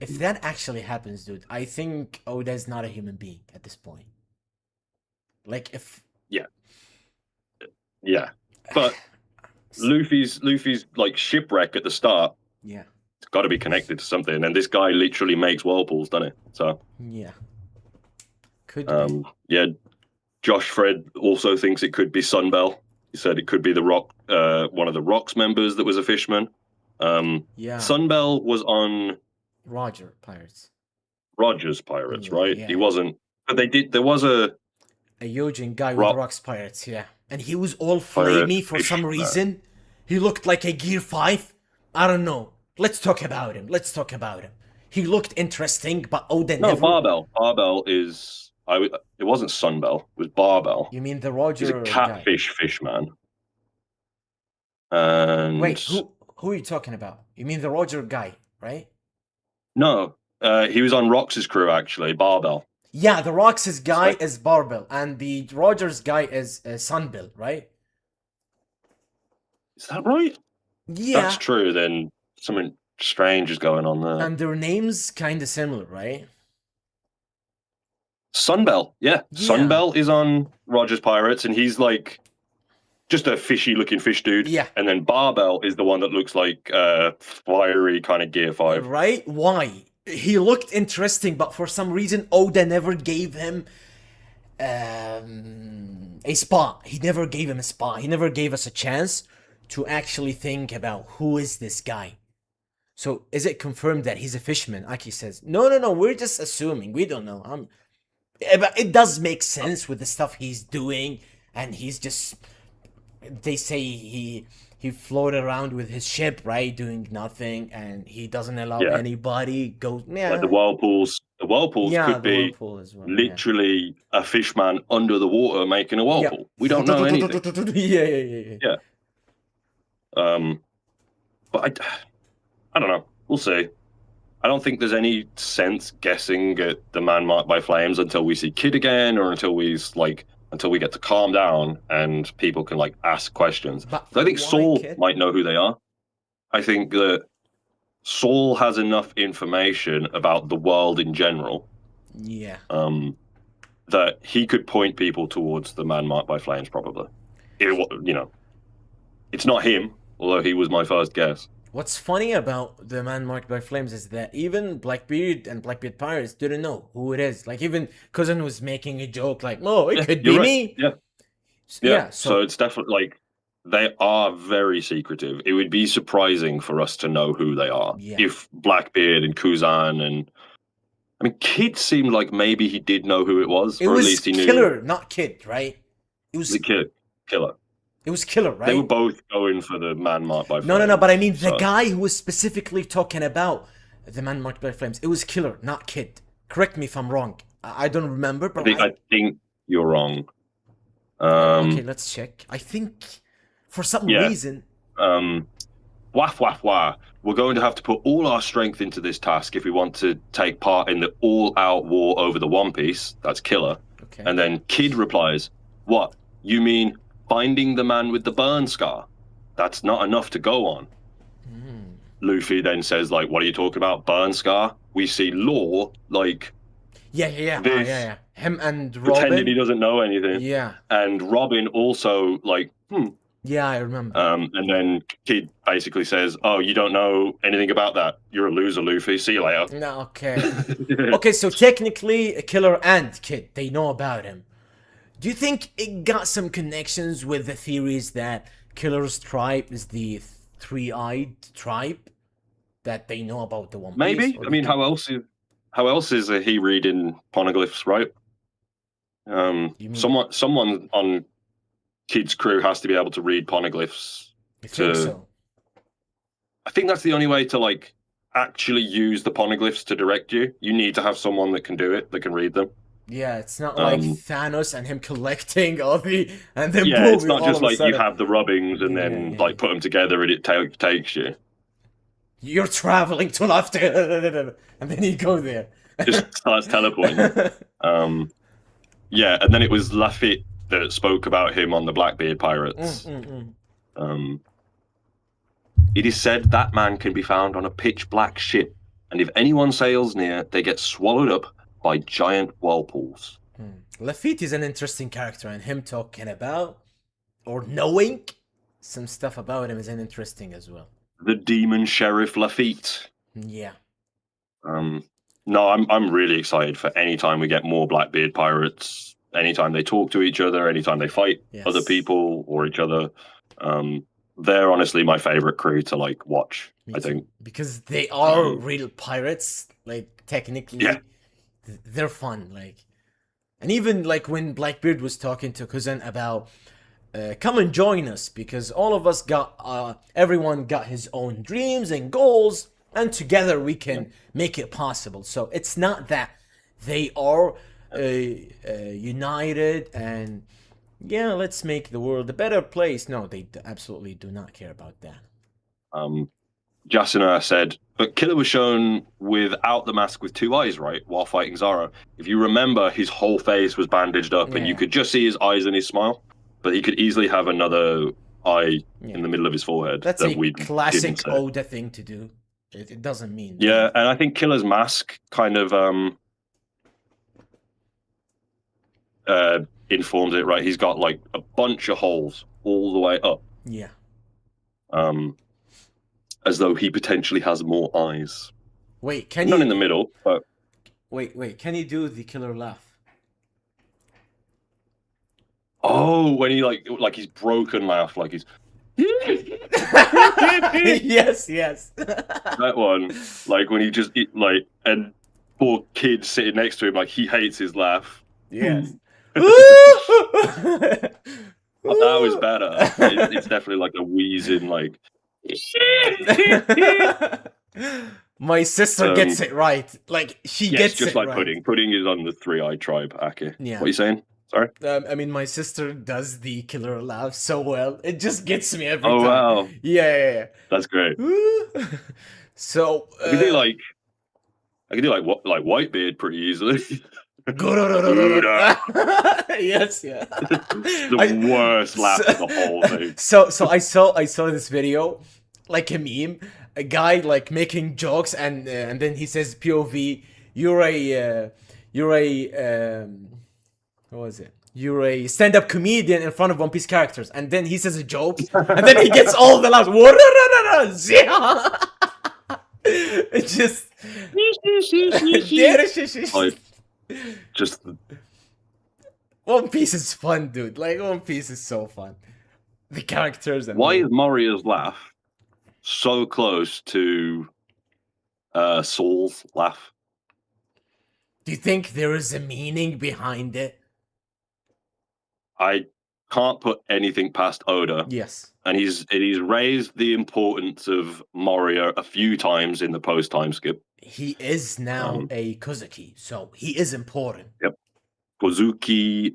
If that actually happens, dude, I think Oda's not a human being at this point. Like, if... Yeah. But Luffy's like shipwreck at the start. Yeah. It's got to be connected to something. And this guy literally makes whirlpools, doesn't he? So. Yeah. Could be. Yeah. Josh Fred also thinks it could be Sunbel. He said it could be the rock one of the Rocks members that was a fishman. Yeah. Sunbel was on Roger Pirates. Rogers Pirates, Yeah, right? yeah. He wasn't, but there was a Eugene guy with Rock- Rocks Pirates, yeah. And he was all Pirate flamey for some fishman. reason. He looked like a Gear 5. I don't know. Let's talk about him. He looked interesting, but Odin no never... Barbell. Barbell is it wasn't Sunbel. It was Barbell. You mean the He's Roger a guy? catfish fishman. And Wait, who are you talking about? You mean the Roger guy, right? no, he was on Rox's crew actually. Barbell. Yeah, the Rox's guy Like- is Barbell, and the Rogers guy is Sunbill, right? Is that right? Yeah, That's true. Then something strange is going on there. and their names kind of similar, right? Sunbel, yeah. Yeah. Sunbel is on Rogers Pirates, and he's like just a fishy-looking fish dude. Yeah. And then Barbell is the one that looks like fiery kind of Gear 5. Right? Why? He looked interesting, but for some reason, Oda never gave him a spot. He never gave him a spot. He never gave us a chance to actually think about who is this guy. So is it confirmed that he's a fisherman? Aki says, no, we're just assuming. We don't know. But it does make sense with the stuff he's doing, and he's just... They say he floated around with his ship, right, doing nothing, and he doesn't allow Yeah. anybody go. Yeah, Like the whirlpools yeah, could the be whirlpool as well. literally a fishman under the water making a whirlpool. We don't know anything. Yeah. But I don't know. We'll see. I don't think there's any sense guessing at the man marked by flames until we see Kid again, or until we get to calm down and people can like ask questions. But I think why Saul Kid? might know who they are. I think that Saul has enough information about the world in general Yeah. that he could point people towards the man marked by flames. Probably, it's not him, although he was my first guess. What's funny about the man marked by flames is that even Blackbeard and Blackbeard Pirates didn't know who it is. Like, even Cousin was making a joke, like, "Oh, it could be You're right. me." Yeah. So So it's definitely like they are very secretive. It would be surprising for us to know who they are. Yeah. If Blackbeard and Kuzan and I mean Kid seemed like maybe he did know who it was, it or at was least he knew Killer, not Kid, right? It was the killer. It was Killer, right? They were both going for the man marked by No, flames. but I mean the so- guy who was specifically talking about the man marked by flames. It was Killer, not Kid. Correct me if I'm wrong. I don't remember, but I think you're wrong. okay, let's check. I think for some Yeah. reason. Wah. We're going to have to put all our strength into this task if we want to take part in the all-out war over the One Piece. That's Killer. Okay. And then Kid replies, "What? You mean finding the man with the burn scar? That's not enough to go on." Luffy then says, like, "What are you talking about? Burn scar?" We see Law, like, Yeah. this- Yeah. Him and pretending he Robin. doesn't know anything. Yeah. And Robin also, like, Yeah, I remember. And then Kid basically says, "Oh, you don't know anything about that. You're a loser, Luffy. See you later." No, okay. Okay, so technically, Killer and Kid, they know about him. Do you think it got some connections with the theories that Killer's tribe is the three-eyed tribe that they know about the One Piece? Maybe. Or I mean, do how else is he reading poneglyphs, right? You mean- Someone on Kid's crew has to be able to read poneglyphs. you think to- so? I think that's the only way to like actually use the poneglyphs to direct you. You need to have someone that can do it, that can read them. Yeah, it's not like Thanos and him collecting all the and then Yeah, boom, it's not all just of a like you sudden, have the rubbings and then Yeah. like put them together and it takes you. you're traveling to left and then you go there. Just starts teleporting. Yeah, and then it was Lafitte that spoke about him on the Blackbeard Pirates. It is said that man can be found on a pitch black ship, and if anyone sails near, they get swallowed up by giant whirlpools. Lafitte is an interesting character, and him talking about or knowing some stuff about him is an interesting as well. The demon sheriff Lafitte. Yeah. No, I'm really excited for any time we get more Blackbeard pirates. Anytime they talk to each other, anytime they fight Yes. other people or each other. they're honestly my favorite crew to like watch. Me I too. think. Because they are real pirates. Like technically, Yeah. they're fun. Like, and even like when Blackbeard was talking to Cousin about, come and join us because all of us got, everyone got his own dreams and goals, and together we can make it possible. So it's not that they are united and yeah, let's make the world a better place. No, they absolutely do not care about that. Jasina said, but Killer was shown without the mask with 2 eyes, right, while fighting Zara. If you remember, his whole face was bandaged up, and you could just see his eyes and his smile, but he could easily have another eye in the middle of his forehead. That's that a classic Oda thing to do. It doesn't mean. Yeah, and I think Killer's mask kind of informs it, right? He's got like a bunch of holes all the way up. Yeah. As though he potentially has more eyes. Wait, can Not you... in the middle, but... Wait, can you do the killer laugh? Oh, when he like his broken laugh, like he's... yes. That one, like when he just, like, and poor kid sitting next to him, like he hates his laugh. Yes. That was better. It's definitely like a wheezing, like... My sister gets it right. Like she gets just it like right. Pudding. Pudding is on the 3-eyed tribe, Aki. Yeah. What are you saying? Sorry. I mean, my sister does the killer laugh so well. It just gets me every time. Oh wow. Yeah. That's great. So I can do like Whitebeard pretty easily. Yes, yeah. The worst laugh of the whole thing. So I saw this video, like a meme, a guy like making jokes, and then he says POV, you're a what was it? You're a stand-up comedian in front of One Piece characters, and then he says a joke, and then he gets all the laughs. It's just just One Piece is fun, dude. Like One Piece is so fun. The characters and why is Moria's laugh so close to Saul's laugh? Do you think there is a meaning behind it? I can't put anything past Oda. Yes. And he's raised the importance of Moria a few times in the post time skip. He is now a Kozuki, so he is important. Yep. Kozuki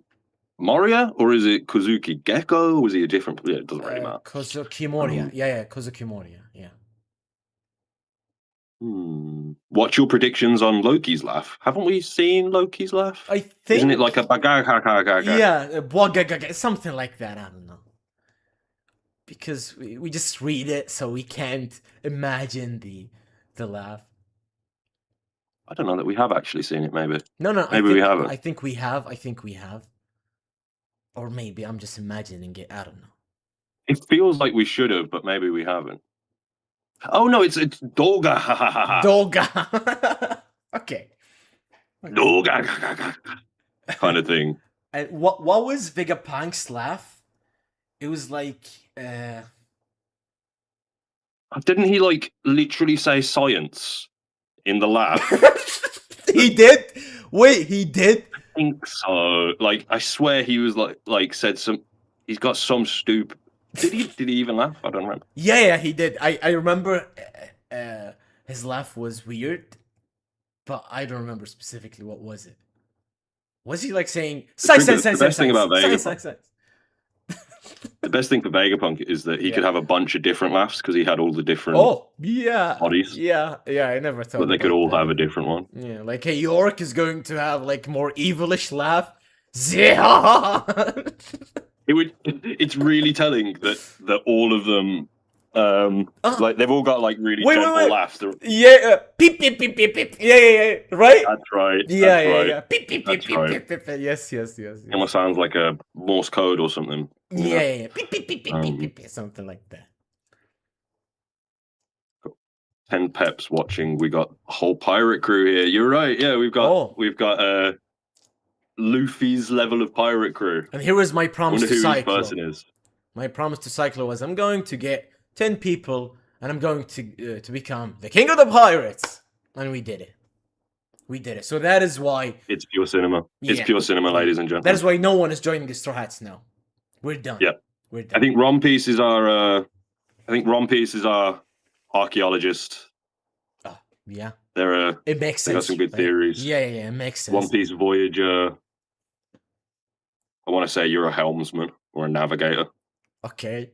Moria, or is it Kozuki Gecko? Or is he a different? Yeah, it doesn't really matter. Kozuki Moria. Yeah, Kozuki Moria. Yeah. What's your predictions on Loki's laugh? Haven't we seen Loki's laugh? I think. Isn't it like a bagagaga? Yeah, something like that. I don't know. Because we just read it, so we can't imagine the laugh. I don't know that we have actually seen it. Maybe. No. Maybe we haven't. I think we have. Or maybe I'm just imagining it. I don't know. It feels like we should have, but maybe we haven't. Oh no, it's Dolga. Dolga. Okay. Dolga. Kind of thing. And what was Vegapunk's laugh? It was like. Didn't he like literally say science in the laugh? He did. Wait, he did. I think so. Like, I swear he was like said some. He's got some stupid. Did he even laugh? I don't remember. Yeah, he did. I remember his laugh was weird, but I don't remember specifically what was it. Was he like saying science? The best thing about Vegapunk. Science. The best thing for Vegapunk is that he could have a bunch of different laughs because he had all the different bodies. Yeah, I never thought. But they could all have a different one. Yeah, like a York is going to have like more evilish laugh. It's really telling that all of them like they've all got like really gentle laughs. Yeah, beep beep beep beep beep. Yeah, right. That's right. Yeah. Beep beep beep beep beep. Yes. It almost sounds like a Morse code or something. Yeah. Beep beep beep beep beep, something like that. 10 peps watching. We got a whole pirate crew here. You're right. Yeah, we've got Luffy's level of pirate crew. And here is my promise to who Cyclo. this person is. My promise to Cyclo was I'm going to get 10 people and I'm going to become the king of the pirates. And we did it. We did it. So that is why It's pure cinema. It's Yeah. pure cinema, ladies and gentlemen. that is why no one is joining the Straw Hats now. We're done. Yeah. We're I done. think Ron Piece is our. I think Ron Piece is our archaeologist. Yeah. They're It makes they sense. got some good right? theories. Yeah, it makes sense. One Piece Voyager. I want to say you're a helmsman or a navigator. Okay.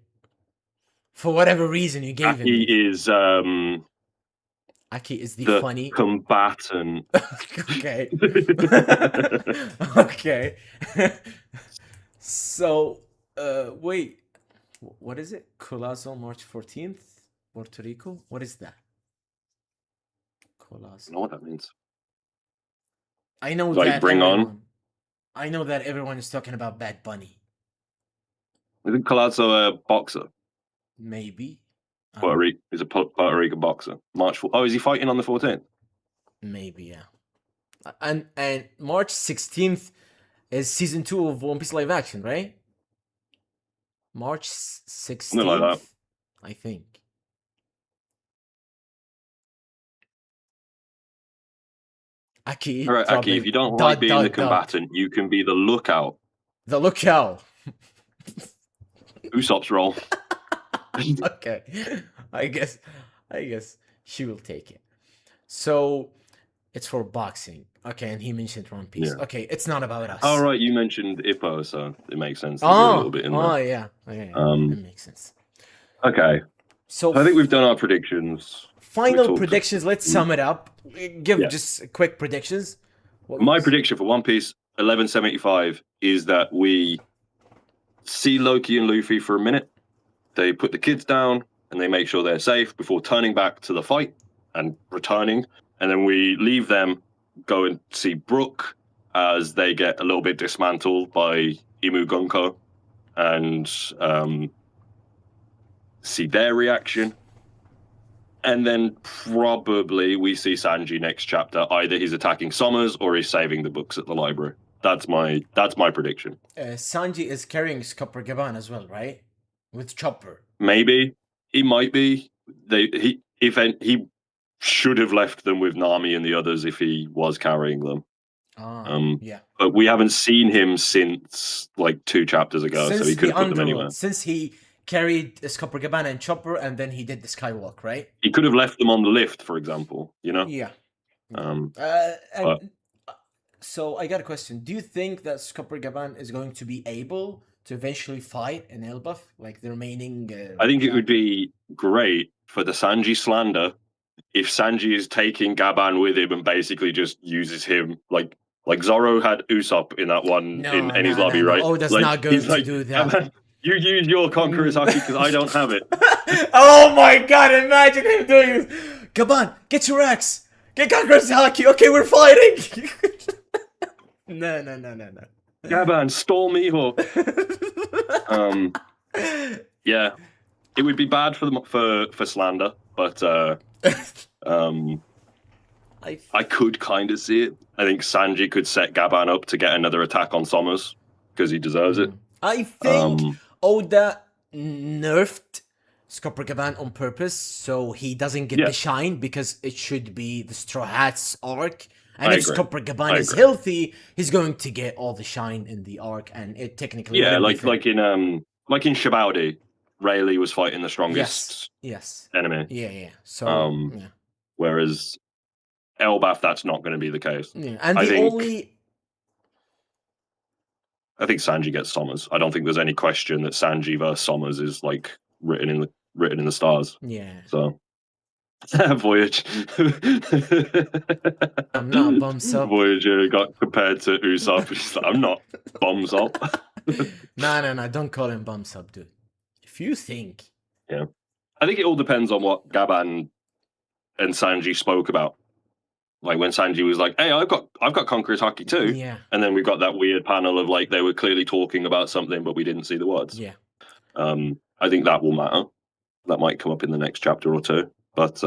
For whatever reason you gave him. Aki it. is Aki is the the funny. combatant. Okay. Okay. So, wait. What is it? Colazo, March 14th? Puerto Rico? What is that? I don't Colazo. know what that means. I know Like, that bring on? everyone. I know that everyone is talking about Bad Bunny. Isn't Colazzo a boxer? Maybe. He's a Puerto Rican boxer. March 4th. Oh, is he fighting on the 14th? Maybe, yeah. And March 16th is season 2 of One Piece live action, right? March 16th, Something like that. I think. Aki, All right, Aki, dropping if you don't dot, like being the dot, dot. combatant, you can be the lookout. The lookout. Usopp's role. Okay. I guess she will take it. So it's for boxing. Okay, and he mentioned One Piece. Yeah. Okay, it's not about us. Oh, right, you mentioned Ippo, so it makes sense. There's a little bit in there. Yeah. Okay, it makes sense. Okay, So I think we've done our predictions. final talked- predictions. Let's sum it up. Give Yeah. just quick predictions. What My was- prediction for One Piece 1175 is that we see Loki and Luffy for a minute. They put the kids down and they make sure they're safe before turning back to the fight and returning. And then we leave them, go and see Brook as they get a little bit dismantled by Imu Gunko and see their reaction. And then probably we see Sanji next chapter. Either he's attacking Summers or he's saving the books at the library. That's my prediction. Sanji is carrying Scupper Gaban as well, right? With Chopper. Maybe he might be. He should have left them with Nami and the others if he was carrying them. Yeah. But we haven't seen him since like 2 chapters ago, so he could the have put them anywhere. Since he carried Scupper Gaban and Chopper, and then he did the Skywalk, right? He could have left them on the lift, for example. You know. Yeah. But- So I got a question. Do you think that Scupper Gaban is going to be able to eventually fight in Elbaf, like the remaining? I think it would be great for the Sanji slander if Sanji is taking Gaban with him and basically just uses him like Zoro had Usopp in that one in Enies lobby, right? Oh, that's Like, not going he's to like, do that. "Gaban, you use your Conqueror's Haki because I don't have it." Oh my god, imagine him doing this. Gaban, get your axe. Get Conqueror's Haki. Okay, we're fighting. No. Gaban, stole Miho. Yeah, it would be bad for slander, but I could kind of see it. I think Sanji could set Gaban up to get another attack on Summers because he deserves it. I think Oda nerfed Scupper Gaban on purpose so he doesn't get the shine because it should be the Straw Hats arc. And if Scupper Gaban is healthy, he's going to get all the shine in the arc, and it technically like in Shibaudi, Rayleigh was fighting the strongest enemy. Yeah. So whereas Elbaf, that's not going to be the case. Yeah, and I think Sanji gets Summers. I don't think there's any question that Sanji versus Summers is like written in the stars. Yeah. So Voyage. I'm not bums up. Voyager got compared to Usopp. She's like, I'm not bums up. No, don't call him bums up, dude. If you think. Yeah. I think it all depends on what Gaban and Sanji spoke about. Like when Sanji was like, "Hey, I've got Conqueror's Haki too." Yeah. And then we've got that weird panel of like they were clearly talking about something, but we didn't see the words. Yeah. I think that will matter. That might come up in the next chapter or two. But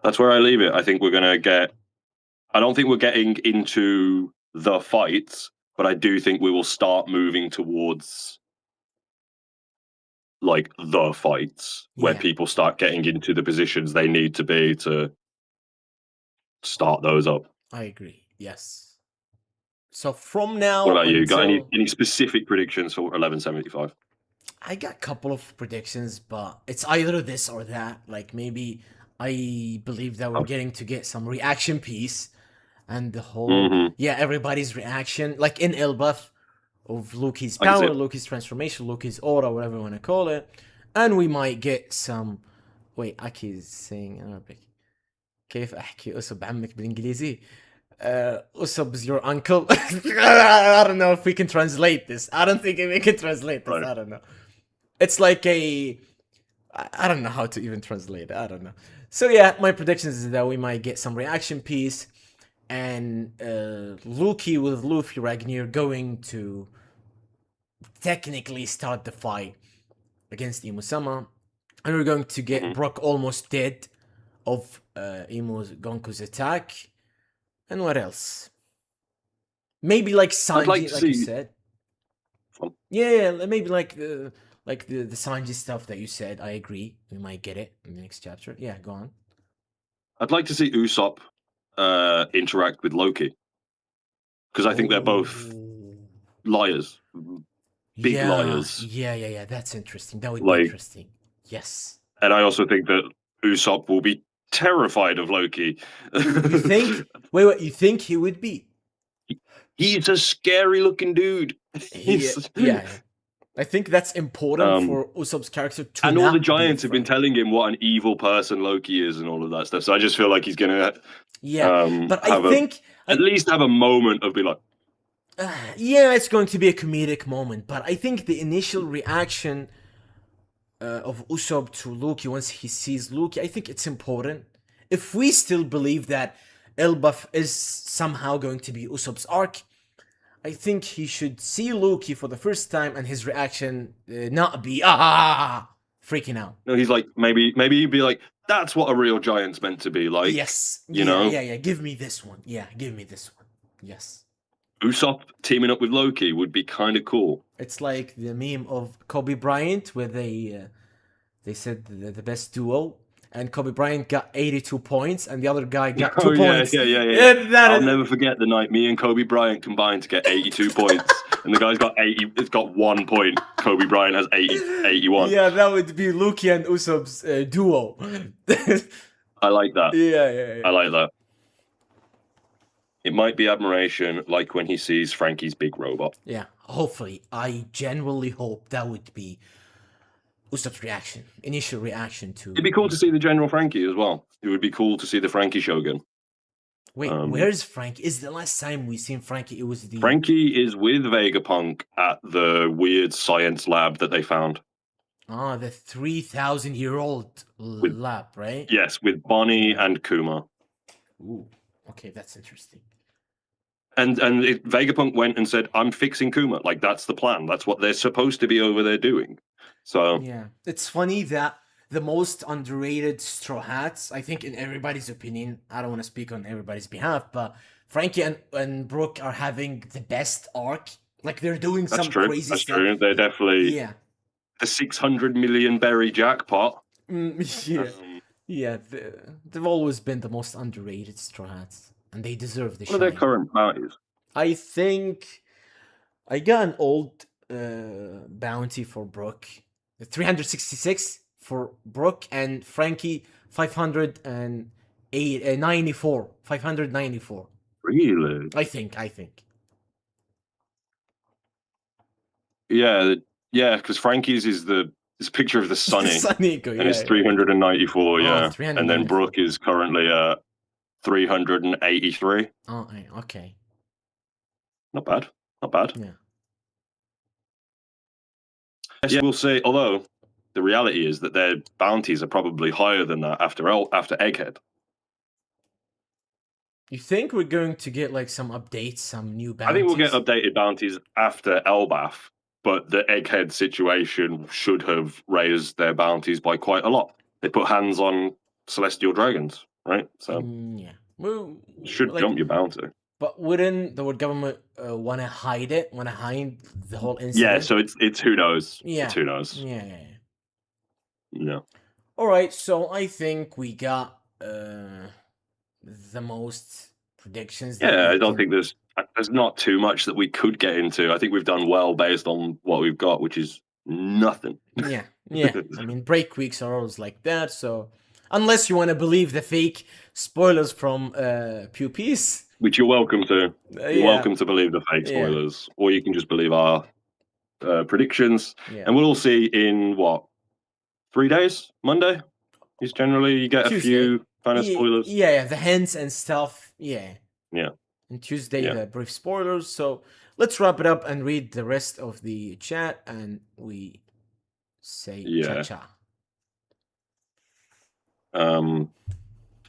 that's where I leave it. I think we're gonna get. I don't think we're getting into the fights, but I do think we will start moving towards like the fights where Yeah. people start getting into the positions they need to be to start those up. I agree. Yes. So from now What about you? Got until any specific predictions for 1175? I got a couple of predictions, but it's either this or that. Like maybe I believe that we're getting to get some reaction piece and the whole everybody's reaction, like in Elbaf of Loki's I can see power, it. Loki's transformation, Loki's aura, whatever you want to call it, and we might get some. Wait, Aki is saying in Arabic. كيف أحكي أسب عمك بالإنجليزي؟ Usab is your uncle. I don't know if we can translate this. I don't think we can translate this. Right. I don't know. It's like I don't know how to even translate it. I don't know. So yeah, my predictions is that we might get some reaction piece and Loki with Luffy Ragnar going to technically start the fight against Imusama. And we're going to get Brock almost dead of Gonku's attack. And what else? Maybe like Sanji, like to you see- said. Fun. Yeah, maybe like the Sanji stuff that you said. I agree. We might get it in the next chapter. Yeah, go on. I'd like to see Usopp interact with Loki because I think they're both liars, big liars. Yeah. That's interesting. That would Like- be interesting. Yes. And I also think that Usopp will be terrified of Loki. You think? Wait. You think he would be? He's a scary looking dude. Yeah. I think that's important for Usopp's character to. And all not the be giants have been afraid. telling him what an evil person Loki is and all of that stuff. So I just feel like he's gonna But I think at least have a moment of be like, yeah, it's going to be a comedic moment, but I think the initial reaction of Usopp to Loki once he sees Loki, I think it's important. If we still believe that Elbaf is somehow going to be Usopp's arc, I think he should see Loki for the first time and his reaction not be freaking out. no, he's like maybe he'd be like, that's what a real giant's meant to be like. Yes, you know? yeah. Give me this one. Yeah, give me this one. Yes. Usopp teaming up with Loki would be kind of cool. It's like the meme of Kobe Bryant where they said the best duo, and Kobe Bryant got 82 points, and the other guy got 2 points. Yeah. I'll never forget the night me and Kobe Bryant combined to get 82 points, and the guy's got 80. It's got 1 point. Kobe Bryant has 81. Yeah, that would be Loki and Usopp's duo. I like that. Yeah. I like that. It might be admiration, like when he sees Frankie's big robot. Yeah, hopefully. I genuinely hope that would be Usopp's initial reaction to. It'd be cool to see the General Frankie as well. It would be cool to see the Frankie Shogun. Wait, where's Frankie? Is the last time we seen Frankie? It was the Frankie is with Vegapunk at the weird science lab that they found. the 3,000-year-old lab, right? Yes, with Bonnie and Kuma. Ooh, okay, that's interesting. And Vegapunk went and said, "I'm fixing Kuma. Like that's the plan. That's what they're supposed to be over there doing." So Yeah, it's funny that the most underrated Straw Hats, I think in everybody's opinion, I don't want to speak on everybody's behalf, but Frankie and Brooke are having the best arc. Like they're doing that's some true. crazy That's stuff. true. They're definitely Yeah. the 600 million berry jackpot. Yeah. Yeah, they've always been the most underrated Straw Hats, and they deserve the What are their shine. current bounties? I think I got an old bounty for Brooke. 366 for Brooke, and Frankie 594. 594. Really? I think. Yeah, because Frankie's is this picture of the Sunny, Sonico, and it's 394. Oh, Yeah, 394. and then Brooke is currently at 383. Oh, okay. Not bad. Not bad. Yeah. Yeah, we'll see. Although the reality is that their bounties are probably higher than that after Egghead. You think we're going to get like some updates, some new bounties? I think we'll get updated bounties after Elbaf, but the Egghead situation should have raised their bounties by quite a lot. They put hands on celestial dragons, right? So yeah. Well, should like, jump your bounty. But wouldn't the world government want to hide it? Want to hide the whole incident? Yeah, so it's who knows. Yeah. It's who knows. Yeah. Yeah. All right, so I think we got the most predictions. That Yeah, we I don't can... think there's not too much that we could get into. I think we've done well based on what we've got, which is nothing. Yeah, yeah. I mean, break weeks are always like that. So unless you want to believe the fake spoilers from Pew Peace, Which you're welcome to. You're yeah, welcome to believe the fake yeah, spoilers, or you can just believe our predictions. yeah. And we'll all see in what 3 days. Monday is generally you get a Tuesday, few kind of spoilers. yeah, the hints and stuff. Yeah, Yeah. and Tuesday Yeah. the brief spoilers. So let's wrap it up and read the rest of the chat, and we say Yeah. cha-cha.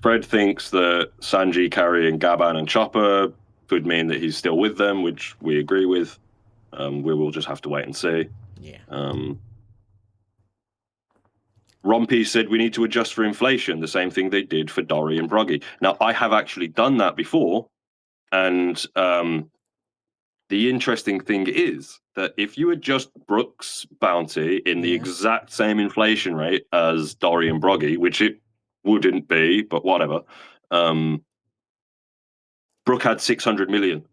Fred thinks that Sanji carrying Gaban and Chopper could mean that he's still with them, which we agree with. We will just have to wait and see. Yeah. Rompy said we need to adjust for inflation, the same thing they did for Dory and Broggy. Now, I have actually done that before, and the interesting thing is that if you adjust Brooks' bounty in the exact same inflation rate as Dory and Broggy, which it wouldn't be, but whatever, Brooke had 600 million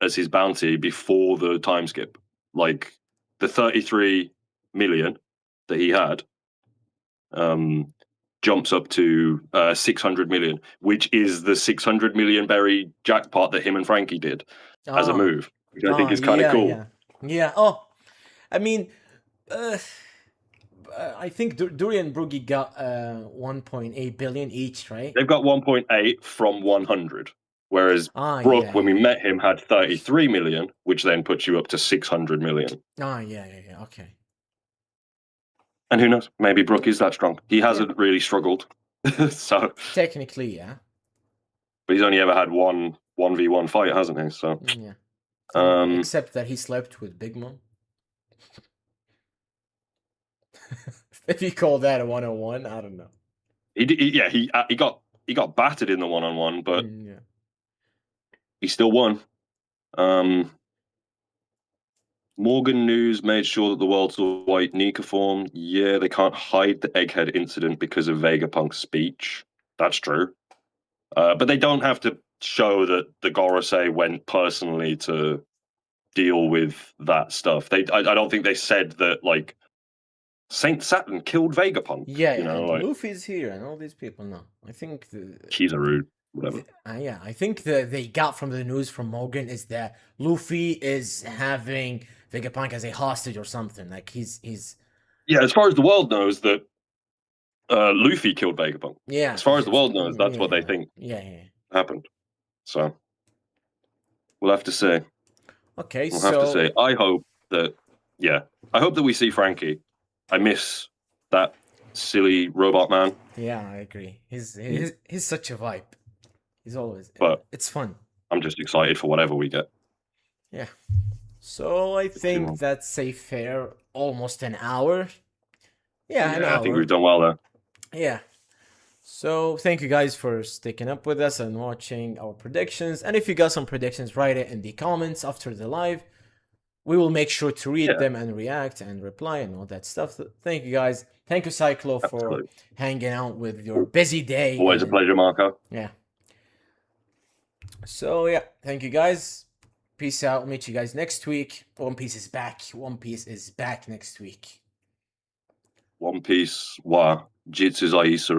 as his bounty before the time skip. Like the 33 million that he had jumps up to 600 million, which is the 600 million berry jackpot that him and Frankie did as a move, which I think is kind of cool. Yeah. Oh, I mean, I think Dory and Broggy got 1.8 billion each, right? They've got 1.8 from 100. Whereas Brooke, when we met him, had 33 million, which then puts you up to 600 million. Okay. And who knows? Maybe Brooke is that strong. He hasn't really struggled. So technically, yeah. But he's only ever had one 1v1 fight, hasn't he? So yeah. Except that he slept with Big Mom. If you call that a 1-on-1, I don't know. He got battered in the 1-on-1, but he still won. Morgan News made sure that the world saw White Nika form. Yeah, they can't hide the Egghead incident because of Vegapunk's speech. That's true. But they don't have to show that the Gorosei went personally to deal with that stuff. I don't think they said that, like, Saint Saturn killed Vegapunk. Yeah, you know, and Luffy's here and all these people. No, I think she's a rude. Whatever. I think they got from the news from Morgan is that Luffy is having Vegapunk as a hostage or something. Like he's. Yeah, as far as the world knows, that Luffy killed Vegapunk. Yeah. As far as the world knows, that's what they think. Happened. So we'll have to see. Okay, we'll have to see. I hope that we see Frankie. I miss that silly robot man. Yeah, I agree. He's such a vibe. He's always. But it's fun. I'm just excited for whatever we get. Yeah. So I think that's a fair almost an hour. Yeah, an hour. I think we've done well there. Yeah. So thank you guys for sticking up with us and watching our predictions. And if you got some predictions, write it in the comments after the live. We will make sure to read them and react and reply and all that stuff. Thank you guys. Thank you, Cyclo, for hanging out with your busy day. Always a pleasure, Marco. Yeah. So yeah, thank you guys. Peace out. Meet you guys next week. One Piece is back. One Piece is back next week. One Piece wa Jitsu Zaisu